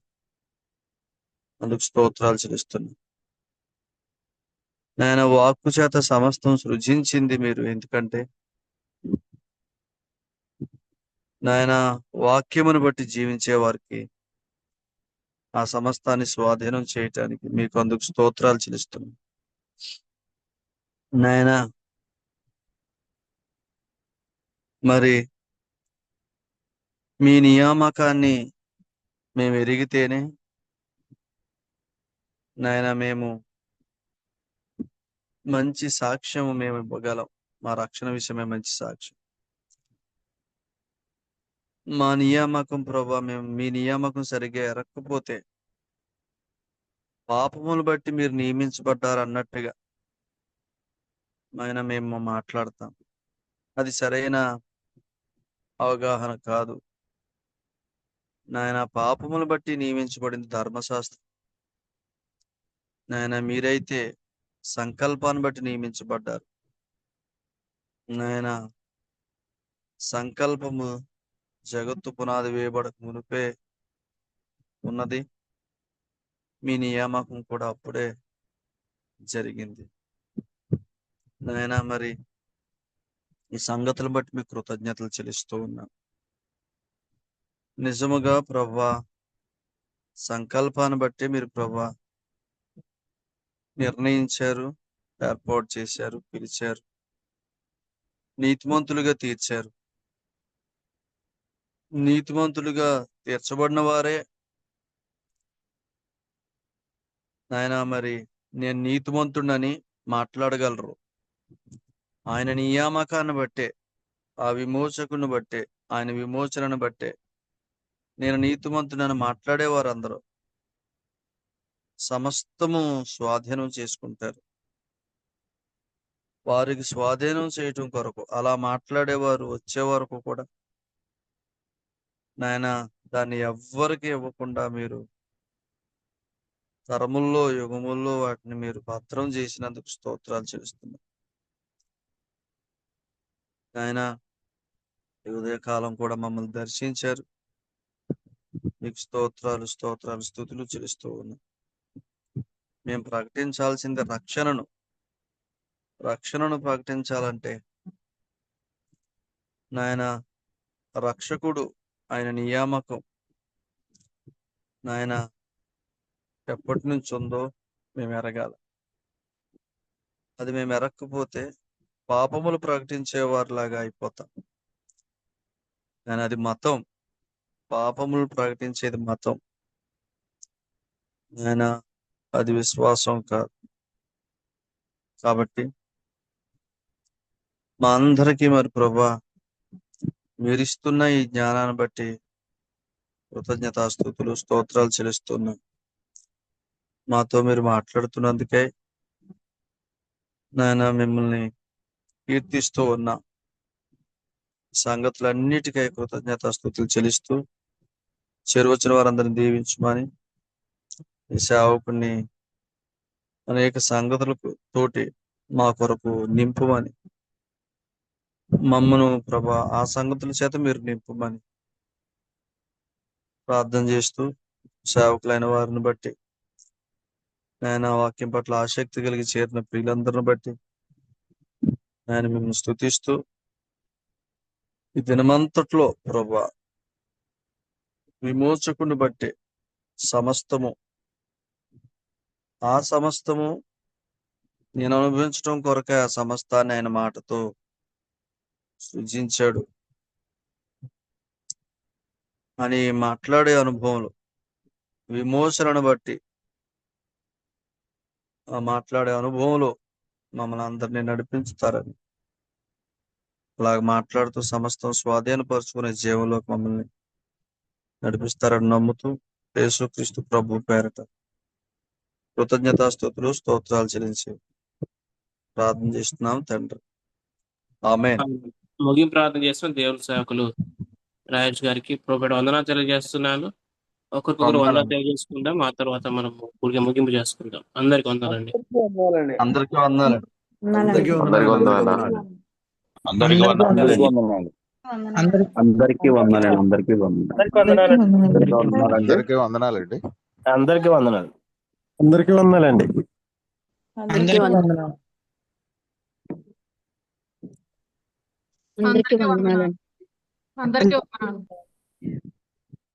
అందుకు స్తోత్రాలు చెల్లిస్తున్నాను. నాయన వాక్కు చేత సమస్తం సృజించింది మీరు. ఎందుకంటే నాయన వాక్యమును బట్టి జీవించే వారికి ఆ సమస్తాన్ని స్వాధీనం చేయటానికి మీకు అందుకు స్తోత్రాలు చెల్లిస్తున్నాను. నాయన మరి మీ నియామకాన్ని మేము ఎరిగితేనే నాయన మేము మంచి సాక్ష్యము మేము ఇవ్వగలం. మా రక్షణ విషయమే మంచి సాక్ష్యం. మా నియామకం ప్రభా, మేము మీ నియామకం సరిగ్గా ఎరక్కపోతే పాపములు బట్టి మీరు నియమించబడ్డారు అన్నట్టుగా ఆయన మేము మాట్లాడతాం. అది సరైన అవగాహన కాదు నాయన. పాపములు బట్టి నియమించబడింది ధర్మశాస్త్రం. నాయన మీరైతే సంకల్పాన్ని బట్టి నియమించబడ్డారు. నాయన సంకల్పము జగత్తు పునాది వేయబడక మునిపే ఉన్నది. మీ నియామకం కూడా అప్పుడే జరిగింది. నాయన మరి ఈ సంగతులు బట్టి మీకు కృతజ్ఞతలు చెల్లిస్తూ ఉన్నాం. నిజముగా ప్రభా, సంకల్పాన్ని బట్టి మీరు ప్రభా నిర్ణయించారు, ఏర్పాటు చేశారు, పిలిచారు, నీతిమంతులుగా తీర్చారు. నీతిమంతులుగా తీర్చబడిన వారే నాయన మరి నేను నీతిమంతుడని మాట్లాడగలరు. ఆయన నియామకాన్ని బట్టే, ఆ విమోచకుని బట్టే, ఆయన విమోచనను బట్టే నేను నీతిమంతుడని మాట్లాడేవారు అందరూ సమస్తము స్వాధీనం చేసుకుంటారు. వారికి స్వాధీనం చేయటం కొరకు అలా మాట్లాడేవారు వచ్చే వరకు కూడా నాయన దాన్ని ఎవ్వరికి ఇవ్వకుండా మీరు తరముల్లో యుగముల్లో వాటిని మీరు భద్రం చేసినందుకు స్తోత్రాలు చెల్లిస్తున్నాం. నాయన ఈ ఉదయకాలం కూడా మమ్మల్ని దర్శించారు. మీకు స్తోత్రాలు స్తోత్రాలు స్తుతులు చెల్లిస్తూ ఉన్నాం. మేము ప్రకటించాల్సింది రక్షణను ప్రకటించాలంటే నాయన రక్షకుడు, ఆయన నియామకం నాయన ఎప్పటి నుంచి ఉందో మేము ఎరగాలి. అది మేము ఎరక్కపోతే పాపములు ప్రకటించేవారిలాగా అయిపోతాం. నేను అది మతం, పాపములు ప్రకటించేది మతం. ఆయన అది విశ్వాసం కాదు. కాబట్టి మా అందరికీ మరి ప్రభా మీరిస్తున్న ఈ జ్ఞానాన్ని బట్టి కృతజ్ఞతాస్తుతులు స్తోత్రాలు చెల్లిస్తున్నాం. మాతో మీరు మాట్లాడుతున్నందుకే నాయన మిమ్మల్ని కీర్తిస్తూ ఉన్నా. సంగతులన్నిటికై కృతజ్ఞతాస్తుతులు చెల్లిస్తూ చేరువచ్చిన వారందరిని దీవించమని, ఈ సేవకుని అనేక సంగతులకు తోటి మా కొరకు నింపుమని, మమ్మను ప్రభా ఆ సంగతుల చేత మీరు నింపుమని ప్రార్థన చేస్తూ, సేవకులైన వారిని బట్టి ఆయన వాక్యం పట్ల ఆసక్తి కలిగి చేరిన ప్రియులందరిని బట్టి ఆయన మిమ్మల్ని స్తుతిస్తూ, ఈ దినమంతట్లో ప్రభా విమోచకుని బట్టి సమస్తము నేను అనుభవించడం కొరకే ఆ సమస్తాన్ని ఆయన మాటతో సృజించాడు అని మాట్లాడే అనుభవంలో విమోచనను బట్టి ఆ మాట్లాడే అనుభవంలో మమ్మల్ని అందరినీ నడిపించుతారని, అలాగ మాట్లాడుతూ సమస్తం స్వాధీనపరుచుకునే జీవంలోకి మమ్మల్ని నడిపిస్తారని నమ్ముతూ యేసుక్రీస్తు ప్రభు పేరట కృతజ్ఞతాస్తుతులు స్తోత్రాలు చెల్లించి ప్రార్థన చేస్తున్నాం తండ్రి. ఆమేన్. ముగింపు ప్రార్థన చేస్తున్న దేవుని సేవకులు రాజేష్ గారికి ప్రభుత్వ వందనాలు తెలియజేస్తున్నాను. ఒకరికొకరు వందనాలు తెలియజేసుకుందాం. ఆ తర్వాత మనం ముగింపు చేసుకుందాం. అందరికి వందనాలండి. అందరికీ వందనాలు. అందరికీ అందరికీ వందనాలు. వందనాలు. అందరికీ వందనాలు. అందరికీ వందనాలు. అందరికీ వందనాలు. అందరికీ వందనాలండి. ఎలా ఉన్నారండి? అందరికీ వందనాలండి. అందరికీ వందనాలు. అందరికీ వందనాలండి. అందరికీ వందనాలు. అందరికీ వందనాలండి. అందరికీ వందనాలు.